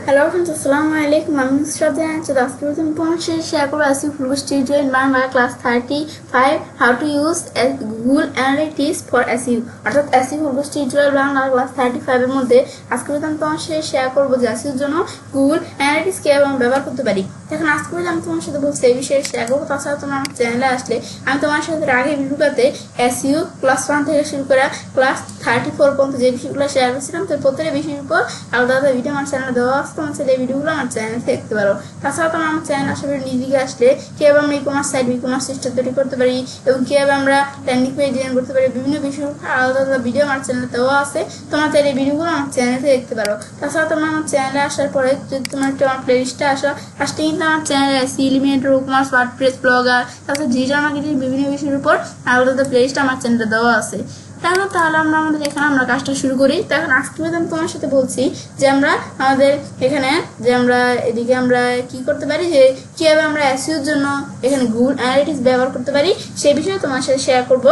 Hello friends, Assalamualaikum. I'm Shraddha and so that's the information share করব ASCII full studio in Bangla class 35 how to use Google Analytics for ASCII অর্থাৎ ASCII full studio Bangla class 35 এর মধ্যে আজকে আমি তোমাদের সাথে share করব যে ASCII এর জন্য Google Analytics কিভাবে আমরা ব্যবহার করতে পারি। এখন আজকে আমি তোমাদের সাথে বলছি এই বিষয়ে শেয়ার করব। তাছাড়া তোমরা আমার চ্যানেলে আসলে আমি তোমার সাথে আগে ভিডিওতে ASCII ক্লাস 1 থেকে শুরু করে ক্লাস 34 পর্যন্ত যে বিষয়গুলো শেয়ার করেছিলাম তো প্রত্যেকটা বিষয়ের উপর আলাদা আলাদা ভিডিও আমার চ্যানেলে দেওয়া আছে। তোমার ছেলে এই ভিডিওগুলো আমার চ্যানেলে দেখতে পারো। তাছাড়া তোমরা আমার চ্যানেল আসলে নিজেকে আসলে কীভাবে আমরা ই-কমার্স সাইট ই-কমার্স সিস্টেম তৈরি করতে পারি এবং কীভাবে আমরা ল্যান্ডিং পেজ ডিজাইন করতে পারি বিভিন্ন বিষয়ের উপর আলাদা আলাদা ভিডিও আমার চ্যানেলে দেওয়া আছে। তোমরা চাইলে এই ভিডিওগুলো আমার চ্যানেলে দেখতে পারো। তাছাড়া তোমরা আমার চ্যানেলে আসার পরে যদি তোমার একটু আমার প্লে লিস্টে আসলে কিন্তু আমার চ্যানেলে ASCII Elementor e-commerce WordPress Blogger তাছাড়া ডিজিটাল মার্কেটিং বিভিন্ন বিষয়ের উপর আলাদা আলাদা প্লে লিস্ট আমার চ্যানেলে দেওয়া আছে। তাহলে আমরা এখানে কাজটা শুরু করি। তো এখন আজকে আমি তোমার সাথে বলছি যে আমরা আমাদের এখানে যে আমরা এদিকে আমরা কি করতে পারি যে কিভাবে আমরা ASCII এর জন্য এখানে Google Analytics ব্যবহার করতে পারি সেই বিষয়ে তোমার সাথে শেয়ার করব।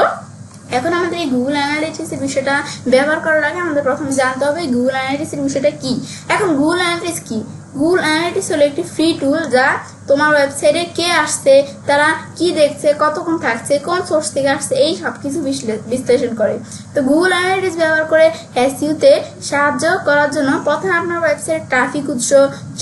এখন আমাদের এই Google Analytics এর বিষয়টা ব্যবহার করার আগে আমাদের প্রথমে জানতে হবে Google Analytics এর বিষয়টা কি। এখন Google Analytics কি? Google Analytics হলো একটি ফ্রি টুল যা তোমার ওয়েবসাইটে কে আসছে, তারা কি দেখছে, কতক্ষণ থাকছে, কোন সোর্স থেকে আসছে এই সব কিছু বিশ্লেষণ করে। তো Google Analytics ব্যবহার করে ASCII তে সাহায্য করার জন্য প্রথমে আপনার ওয়েবসাইট ট্রাফিক উৎস,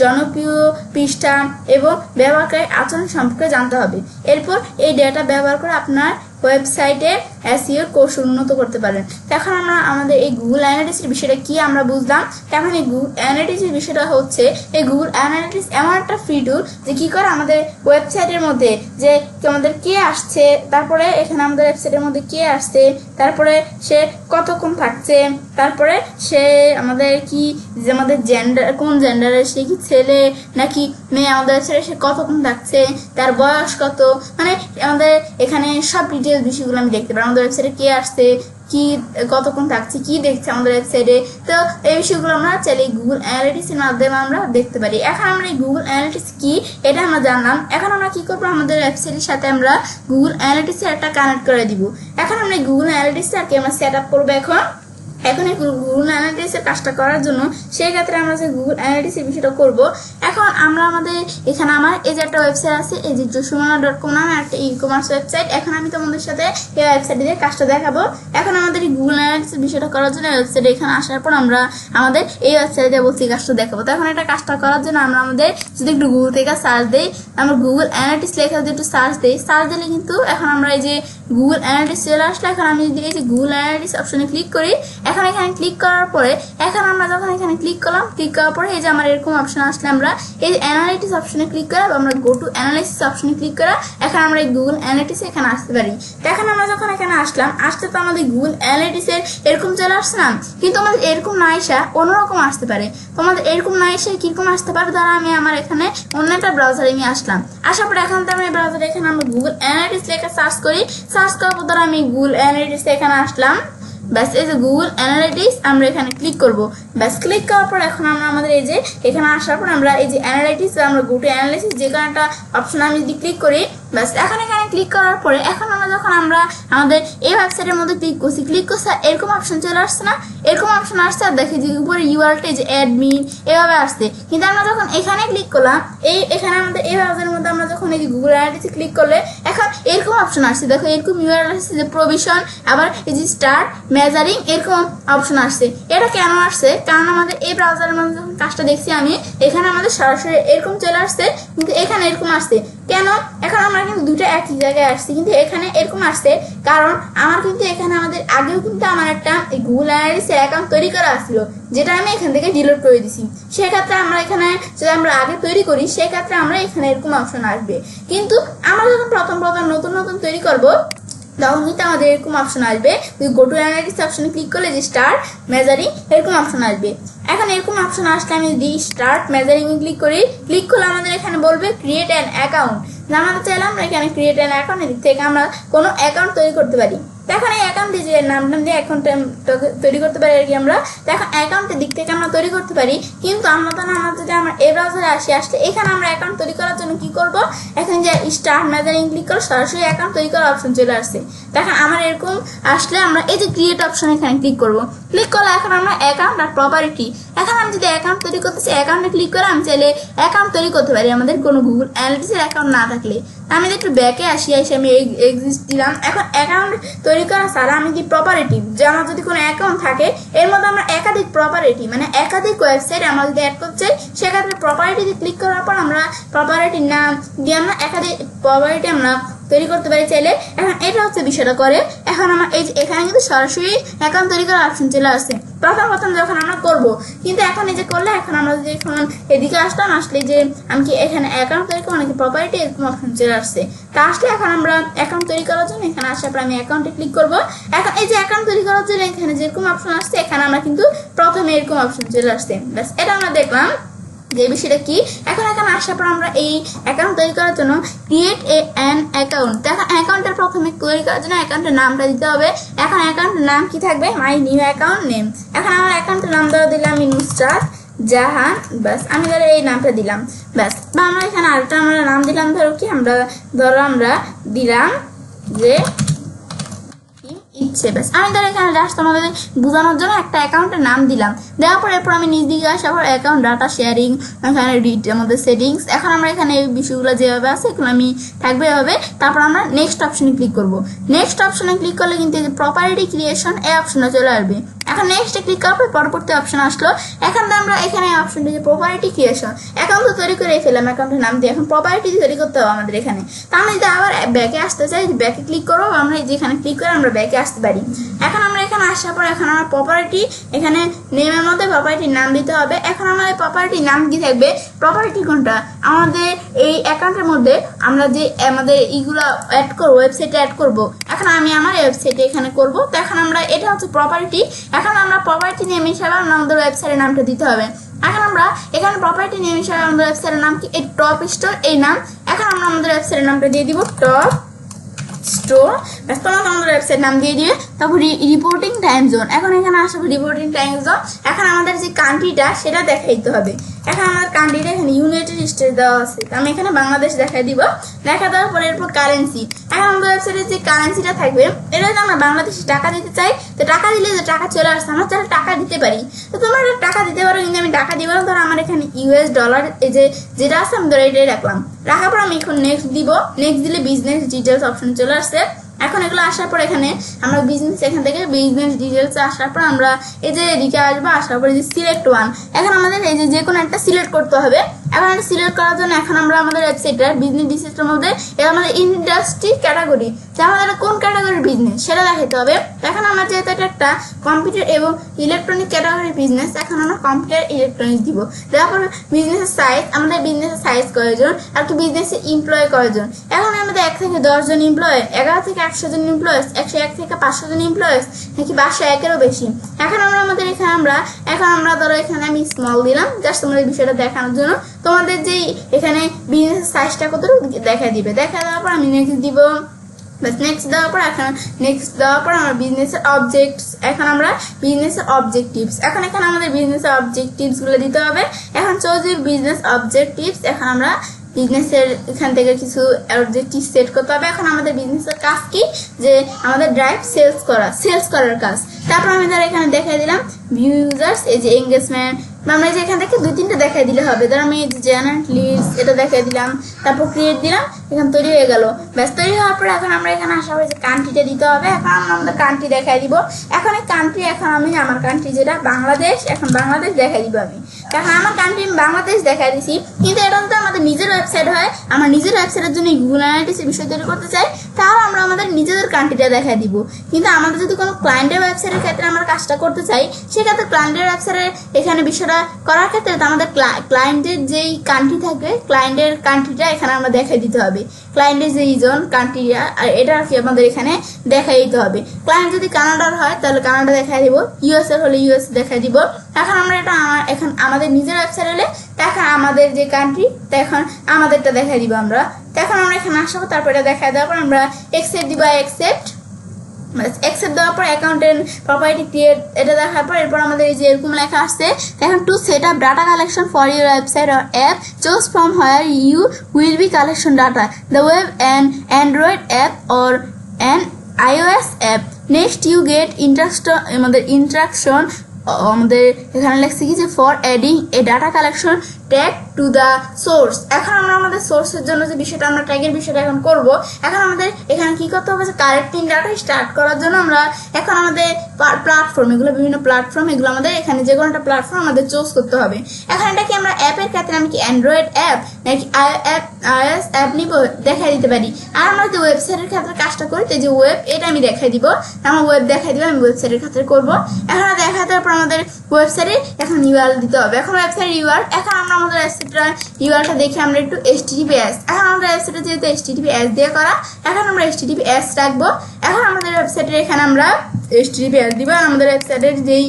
জনপ্রিয় পৃষ্ঠা এবং ব্যবহারকারীর আচরণ সম্পর্কে জানতে হবে। এরপর এই ডেটা ব্যবহার করে আপনার ওয়েবসাইটে ASCII এর কৌশল উন্নত করতে পারেন। এখন আমরা আমাদের এই Google Analytics এর বিষয়টা কি আমরা বুঝলাম। এখন এই Google Analytics এর বিষয়টা হচ্ছে এই Google Analytics এমন একটা ফ্রি টুল যে কি করে আমাদের ওয়েবসাইটের মধ্যে যে আমাদের কে আসছে, তারপরে এখানে আমাদের ওয়েবসাইটের মধ্যে কে আসছে, তারপরে সে কতক্ষণ থাকছে, তারপরে সে আমাদের কি যে আমাদের জেন্ডার কোন জেন্ডারের, সে কি ছেলে নাকি মেয়ে, আমাদের ওয়েবসাইটে সে কতক্ষণ থাকছে, তার বয়স কত, মানে আমাদের এখানে সব ডিটেলস বিষয়গুলো আমি দেখতে পারি। আমাদের ওয়েবসাইটে কে আসছে, কি কতক্ষণ থাকছে, কি দেখছে আমাদের ওয়েবসাইটে, তো এই বিষয়গুলো আমরা চাইলে Google Analytics এর মাধ্যমে আমরা দেখতে পারি। এখন আমরা এই Google Analytics কি এটা আমরা জানলাম। এখন আমরা কি করবো, আমাদের ওয়েবসাইটের সাথে আমরা Google Analytics এর একটা কানেক্ট করে দিব। এখন আমরা Google Analytics টাকে আমরা সেট আপ করবো। এখন এই Google Analytics এর কাজটা করার জন্য সেই ক্ষেত্রে আমরা যে Google Analytics এর বিষয়টা করব। এখন আমরা আমাদের এখানে আমার এই যে একটা ওয়েবসাইট আছে, এই যে joshumana.com নামে একটা ই-কমার্স ওয়েবসাইট। এখন আমি তোমাদের সাথে এই ওয়েবসাইটে দিয়ে কাজটা দেখাবো। এখন আমাদের এই Google Analytics এর বিষয়টা করার জন্য ওয়েবসাইটে এখানে আসার পর আমরা আমাদের এই ওয়েবসাইটে বলছি কাজটা দেখাবো। তো এখন এটা কাজটা করার জন্য আমরা আমাদের যদি একটু গুগল থেকে সার্চ দেই, আমরা Google Analytics লেখা যদি একটু সার্চ দেই, সার্চ দিলে কিন্তু এখন আমরা এই যে Google Analytics চলে আসলে এখন আমি যদি এই যে Google Analytics অপশনে ক্লিক করি, এখন এখানে ক্লিক করার পরে এখন আমরা যখন এখানে ক্লিক করলাম, ক্লিক করার পরে এই যে আমার এরকম অপশন আসলে আমরা এই যে অ্যানালাইটিক্স অপশনে ক্লিক করে আমরা গো টু অ্যানালাইসিস অপশনে ক্লিক করে এখন আমরা এই Google Analytics এখানে আসতে পারি। তো এখন আমরা যখন এখানে আসলাম, আসতে তো আমাদের Google Analytics এর এরকম চলে আসছে না, কিন্তু আমাদের এরকম না এসে অন্যরকম আসতে পারে। তোমাদের এরকম না এসে কিরকম আসতে পারে, ধরো আমি আমার এখানে অন্য একটা ব্রাউজারে আমি আসলাম, আসার পরে এখন তো আমি ব্রাউজারে এখানে আমরা Google Analytics লেখা সার্চ করি, সার্চ করার পর ধরো আমি Google Analytics এখানে আসলাম, ব্যাস এই যে Google Analytics আমরা এখানে ক্লিক করব। ব্যাস ক্লিক করার পর এখন আমরা আমাদের এই যে এখানে আসার পর আমরা এই যে অ্যানালাইটিক্স আমরা গো টু অ্যানালাইসিস যে কোনো একটা অপশন আমি যদি ক্লিক করি, ব্যাস এখন এখানে ক্লিক করার পরে এখন আমরা যখন আমরা আমাদের এই ওয়েবসাইটের মধ্যে ক্লিক করছি এরকম অপশন চলে আসছে না, এরকম অপশন আসছে আর দেখি যে উপরে ইউআরএলটা যে অ্যাডমিন এভাবে আসছে। কিন্তু আমরা যখন এখানে ক্লিক করলাম, এখানে আমাদের এই ব্রাউজারের মধ্যে আমরা যখন এই যে Google Analytics ক্লিক করলে এখন এরকম অপশন আসছে, দেখো এরকম ইউআরএল আসছে যে প্রভিশন, আবার এই যে স্টার্ট মেজারিং এরকম অপশন আসছে। এটা কেন আসছে, কারণ আমাদের এই ব্রাউজারের মধ্যে যখন কাজটা দেখছি আমি, এখানে আমাদের সরাসরি এরকম চলে আসছে কিন্তু এখানে এরকম আসছে কেন। এখন আমরা কিন্তু দুটো একই জায়গায় আসছি কিন্তু এখানে এরকম আসছে কারণ আমার কিন্তু এখানে আমাদের আগেও কিন্তু আমার একটা Google Analytics এর অ্যাকাউন্ট তৈরি করা ছিল, যেটা আমি এখান থেকে ডিলিট করে দিছি। সেক্ষেত্রে আমরা এখানে যদি আমরা আগে তৈরি করি সেক্ষেত্রে আমরা এখানে এরকম অপশন আসবে, কিন্তু আমরা যখন প্রথম নতুন তৈরি করব তখন কিন্তু আমাদের এরকম অপশন আসবে, গো টু অ্যানালাইটিক্স অপশনে ক্লিক করলে যে স্টার্ট মেজারিং এরকম অপশন আসবে। এখন এরকম অপশন আসলে আমি যদি স্টার্ট মেজারিং ক্লিক করলে আমাদের এখানে বলবে ক্রিয়েট অ্যান অ্যাকাউন্ট। জানাতে চাইলাম আমরা এখানে ক্রিয়েট অ্যান অ্যাকাউন্ট, এদিক থেকে আমরা কোনো অ্যাকাউন্ট তৈরি করতে পারি। এখন এই অ্যাকাউন্টে যে নাম দিয়ে অ্যাকাউন্টে তৈরি করতে পারি আর কি আমরা। এখন অ্যাকাউন্টের দিক থেকে আমরা তৈরি করতে পারি, কিন্তু আমরা যদি আমরা এই ব্রাউজারে আসলে এখানে আমরা অ্যাকাউন্ট তৈরি করার জন্য কি করব, এখন যে স্টার্ট ম্যানেজারিং ক্লিক করে সরাসরি অ্যাকাউন্ট তৈরি করার অপশন চলে আসছে। দেখেন আমার এরকম আসলে আমরা এই যে ক্রিয়েট অপশন এখানে ক্লিক করব। ক্লিক করলে এখন আমরা অ্যাকাউন্ট আর প্রপার্টি, এখন আমি যদি অ্যাকাউন্ট তৈরি করতে চাই অ্যাকাউন্টে ক্লিক করে আমি চাইলে অ্যাকাউন্ট তৈরি করতে পারি আমাদের কোনো গুগল অ্যানালিটিক্সের অ্যাকাউন্ট না থাকলে। আমি একটু ব্যাকে এসে আমি এক্সিস্ট দিলাম। এখন অ্যাকাউন্ট তৈরি করা ছাড়া আমি কি প্রপারেটিভ, যে আমার যদি কোনো অ্যাকাউন্ট থাকে এর মধ্যে আমরা একাধিক প্রপারেটি মানে একাধিক ওয়েবসাইট আমরা যদি অ্যাড করতে চাই, সেক্ষেত্রে প্রপারেটিতে ক্লিক করার পর আমরা প্রপারেটির নাম দিয়ে আমরা একাধিক প্রপারেটি আমরা তৈরি করতে পারি চাইলে। এখন এটা হচ্ছে বিষয়টা করে। এখন আমার এই যে এখানে কিন্তু সরাসরি অ্যাকাউন্ট তৈরি করার অপশন চলে আসছে প্রথম যখন আমরা করব। কিন্তু এখন এই যে করলে এখন আমরা যদি এখন এদিকে আসতাম, আসলে যে আমি কি এখানে অ্যাকাউন্ট তৈরি করবো নাকি প্রপার্টি এরকম অপশন চলে আসছে। তা আসলে এখন আমরা অ্যাকাউন্ট তৈরি করার জন্য এখানে আসার পর আমি অ্যাকাউন্টে ক্লিক করবো। এখন এই যে অ্যাকাউন্ট তৈরি করার জন্য এখানে যেরকম অপশন আসছে এখানে আমরা কিন্তু প্রথমে এরকম অপশন চলে আসছে। ব্যাস এটা আমরা দেখলাম যে বিষয়টা কি। এখন এখানে আসার পর আমরা এই অ্যাকাউন্ট তৈরি করার জন্য ক্রিয়েট অ্যান অ্যাকাউন্ট, এখন অ্যাকাউন্টের প্রথমে তৈরি করার জন্য অ্যাকাউন্টের নামটা দিতে হবে। এখন অ্যাকাউন্টের নাম কি থাকবে, মাই নিউ অ্যাকাউন্ট নেম। এখন আমার অ্যাকাউন্টের নাম দেওয়া দিলাম আমি নুসরাত জাহান, ব্যাস আমি ধরো এই নামটা দিলাম। ব্যাস বা আমরা এখানে আরেকটা আমরা নাম দিলাম, ধরো আমরা দিলাম যে ইচ্ছে। ব্যাস আমি ধরো এখানে জাস্ট তোমাদের বোঝানোর জন্য একটা অ্যাকাউন্টের নাম দিলাম। দেওয়ার পর এরপর আমি নিজ দিকে আসার পর অ্যাকাউন্ট ডাটা শেয়ারিং, এখানে আমাদের সেটিংস, এখন আমরা এখানে এই বিষয়গুলো যেভাবে আছে এগুলো আমি থাকবে এভাবে। তারপর আমরা নেক্সট অপশনে ক্লিক করব। নেক্সট অপশনে ক্লিক করলে কিন্তু এই যে প্রপার্টি ক্রিয়েশন এই অপশনে চলে আসবে। এখন নেক্সটে ক্লিক করার পর পরবর্তী অপশন আসলো। এখন আমরা এখানে অপশনটা যে প্রপার্টি ক্রিয়েশন, অ্যাকাউন্ট তো তৈরি করে ফেললাম অ্যাকাউন্টের নাম দিয়ে, এখন প্রপার্টি তৈরি করতে হবে আমাদের এখানে। তা আমি যদি আবার ব্যাকে আসতে চাই, ব্যাকে ক্লিক করবো, আমরা যেখানে ক্লিক করে আমরা ব্যাকে আসতে পারি। এখন আমরা এখানে আসার পর এখন আমার প্রপার্টি এখানে নেমের মধ্যে প্রপার্টির নাম দিতে হবে। এখন আমাদের প্রপার্টির নাম কি থাকবে, প্রপার্টি কোনটা আমাদের এই অ্যাকাউন্টের মধ্যে আমরা যে আমাদের এইগুলো অ্যাড করবো, ওয়েবসাইটে অ্যাড করব। এখন আমি আমার ওয়েবসাইটে এখানে করব। তো এখন আমরা এটা হচ্ছে প্রপার্টি, এখন আমরা প্রপার্টি নেম হিসাবে আমাদের ওয়েবসাইটের নামটা দিতে হবে। এখন আমরা এখানে প্রপার্টি নেম হিসাবে আমাদের ওয়েবসাইটের নাম কি, এই টপ স্টোর এই নাম। এখন আমরা আমাদের ওয়েবসাইটের নামটা দিয়ে দিব টপ স্টোর। তোমাকে আমাদের ওয়েবসাইট নাম দিয়ে দিবে। তারপর রিপোর্টিং টাইম জোন, এখন এখানে আসবে রিপোর্টিং টাইম জোন। এখন আমাদের যে কান্ট্রিটা সেটা দেখাইতে হবে। এখন আমার কান্ট্রিটা এখানে ইউনাইটেড স্টেটস দেওয়া আছে, আমি এখানে বাংলাদেশ দেখাই দিব। দেখা দেওয়ার পরে এরপর কারেন্সি, এখন আমাদের ওয়েবসাইটের যে কারেন্সিটা থাকবে এটা যদি আমরা বাংলাদেশে টাকা দিতে চাই, তো টাকা দিলে যে টাকা চলে আসছে আমরা চাইলে টাকা দিতে পারি। তো তোমরা টাকা দিতে পারো, কিন্তু আমি টাকা দিব না। ধরো আমার এখানে ইউএস ডলার এই যে যেটা আছে আমি ধরো এটাই রাখলাম। রাখার পর আমি এখন নেক্সট দিব। নেক্সট দিলে বিজনেস ডিটেলস অপশন চলে আসছে। এখন এগুলো আসার পর এখানে আমরা বিজনেস, এখান থেকে বিজনেস ডিটেলস আসার পর আমরা এই যে এদিকে আসবো। আসার পর এই যে সিলেক্ট ওয়ান, এখন আমাদের এই যে কোনো একটা সিলেক্ট করতে হবে। এখন এটা সিলেক্ট করার জন্য এখন আমরা আমাদের ওয়েবসাইটের বিজনেস ডিটেলসের মধ্যে আমাদের ইন্ডাস্ট্রি ক্যাটাগরি, যে আমাদের কোন ক্যাটাগরির বিজনেস সেটা দেখাতে হবে। এখন আমরা যেহেতু এটা একটা কম্পিউটার এবং ইলেকট্রনিক ক্যাটাগরির বিজনেস, এখন আমরা কম্পিউটার ইলেকট্রনিক্স দিব। তারপর বিজনেসের সাইজ, আমাদের বিজনেসের সাইজ কয়জন, আর কি বিজনেসের এমপ্লয় কয়জন। এখন আমাদের 1 থেকে 10 জন এমপ্লয়, 11 থেকে 100 জন এমপ্লয়েস, 101 থেকে 500 জন এমপ্লয়েস, নাকি 501-এরও বেশি। এখন আমাদের এখানে এখন আমরা ধরো এখানে আমি স্মল দিলাম জাস্ট তোমাদের বিষয়টা দেখানোর জন্য। তোমাদের যে এখানে বিজনেস সাইজটা কতটুকু দেখা দিবে। দেখা দেওয়ার পর আমি নেক্সট দিব। নেক্সট দেওয়ার পর এখন নেক্সট দেওয়ার পর আমরা বিজনেসের অবজেক্টস, এখন আমরা বিজনেসের অবজেক্টিভস, এখন এখানে আমাদের বিজনেসের অবজেক্টিভস গুলো দিতে হবে। এখন চলছে বিজনেস অবজেক্টিভস। এখন আমরা বিজনেসের এখান থেকে কিছু অবজেক্টিভ সেট করতে হবে। এখন আমাদের বিজনেসের কাজ কি, যে আমাদের ড্রাইভ সেলস করার কাজ। তারপর আমি ধর এখানে দেখাই দিলাম ভিউ ইউজার্স, এই যে এঙ্গেজমেন্ট, আমরা যে এখান থেকে 2-3টা দেখাই দিলে হবে। ধর আমি জেনারেট লিডস এটা দেখাই দিলাম, তারপর ক্রিয়েট দিলাম, এখানে তৈরি হয়ে গেল। ব্যাস তৈরি হওয়ার পরে এখন আমরা এখানে আসার পরে যে কান্ট্রিটা দিতে হবে। এখন আমরা আমাদের কান্ট্রি দেখাই দিব। এখন এই কান্ট্রি, এখন আমি আমার কান্ট্রি যেটা বাংলাদেশ, এখন বাংলাদেশ দেখাই দিব আমি। এখন আমার কান্ট্রি বাংলাদেশ দেখাই দিছি, কিন্তু এটা তো আমাদের নিজের ওয়েবসাইট হয়। আমার নিজের ওয়েবসাইটের জন্য গুগল অ্যানালিটিক্সের বিষয় তৈরি করতে চাই, তাহলে আমরা আমাদের নিজেদের কান্ট্রিটা দেখাই দিব। কিন্তু আমাদের যদি কোনো ক্লায়েন্টের ওয়েবসাইটের ক্ষেত্রে আমরা কাজটা করতে চাই, সেক্ষেত্রে ক্লায়েন্টের ওয়েবসাইটের এখানে বিষয়টা করার ক্ষেত্রে আমাদের ক্লায়েন্টের যেই কান্ট্রি থাকবে, ক্লায়েন্টের কান্ট্রিটা এখানে আমরা দেখাই দিতে হবে। ক্লায়েন্টের যে রিজন কান্ট্রিটা, আর এটা আর কি আমাদের এখানে দেখাই দিতে হবে। ক্লায়েন্ট যদি কানাডার হয় তাহলে কানাডা দেখাই দিব, ইউএসএর হলে ইউএস দেখাই দিব। এখন আমরা এটা এখন আমাদের নিজের ওয়েবসাইট হলে এখন আমাদের যে কান্ট্রি, এখন আমাদেরটা দেখাই দিব আমরা। এখন আমরা এখানে আসবো, তারপর এটা দেখাই দেওয়ার পর আমরা অ্যাকসেপ্ট দিব, অ্যাকসেপ্ট। অ্যাকসেপ্ট দেওয়ার পর অ্যাকাউন্টেন্ট প্রপার্টি ক্রিয়েট এটা দেখার পর এরপর আমাদের এই যে এরকম লেখা আসছে এখন to set up data collection for your website or app choose from where you will be collection data the web and Android app or an iOS app next you get instruction আমাদের এখানে লেখছে কি যে for adding a data collection tag to the source এখন আমরা আমাদের সোর্সের জন্য যে বিষয়টা আমরা ট্যাগের বিষয়টা এখন করব এখন আমাদের এখানে কি করতে হবে যে কালেক্টিং ডাটা স্টার্ট করার জন্য আমরা এখন আমাদের প্ল্যাটফর্ম এগুলো বিভিন্ন প্ল্যাটফর্ম এগুলো আমাদের এখানে যে কোনো একটা প্ল্যাটফর্ম আমাদের চুজ করতে হবে এখন এটা কি আমরা অ্যাপের ক্ষেত্রে আমি কি অ্যান্ড্রয়েড অ্যাপ নাকি iOS অ্যাপ নিব দেখাই দিতে পারি আর আমরা যদি ওয়েবসাইটের ক্ষেত্রে কাজটা করি তো যে ওয়েব এটা আমি দেখাই দিব আমার ওয়েব দেখাই দিব আমি ওয়েবসাইটের ক্ষেত্রে করব এখন দেখা দেওয়ার পর আমাদের ওয়েবসাইটে এখন ইউআরএল দিতে হবে এখন ওয়েবসাইট ইউআরএল এখন আমরা আমাদের ওয়েবসাইটটা ইউআরএলটা দেখে আমরা একটু HTTPS এখন আমাদের ওয়েবসাইটে যেহেতু HTTPS দিয়ে করা এখন আমরা HTTPS রাখবো এখন আমাদের ওয়েবসাইটের এখানে আমরা HTTPS দিব আর আমাদের ওয়েবসাইটের যেই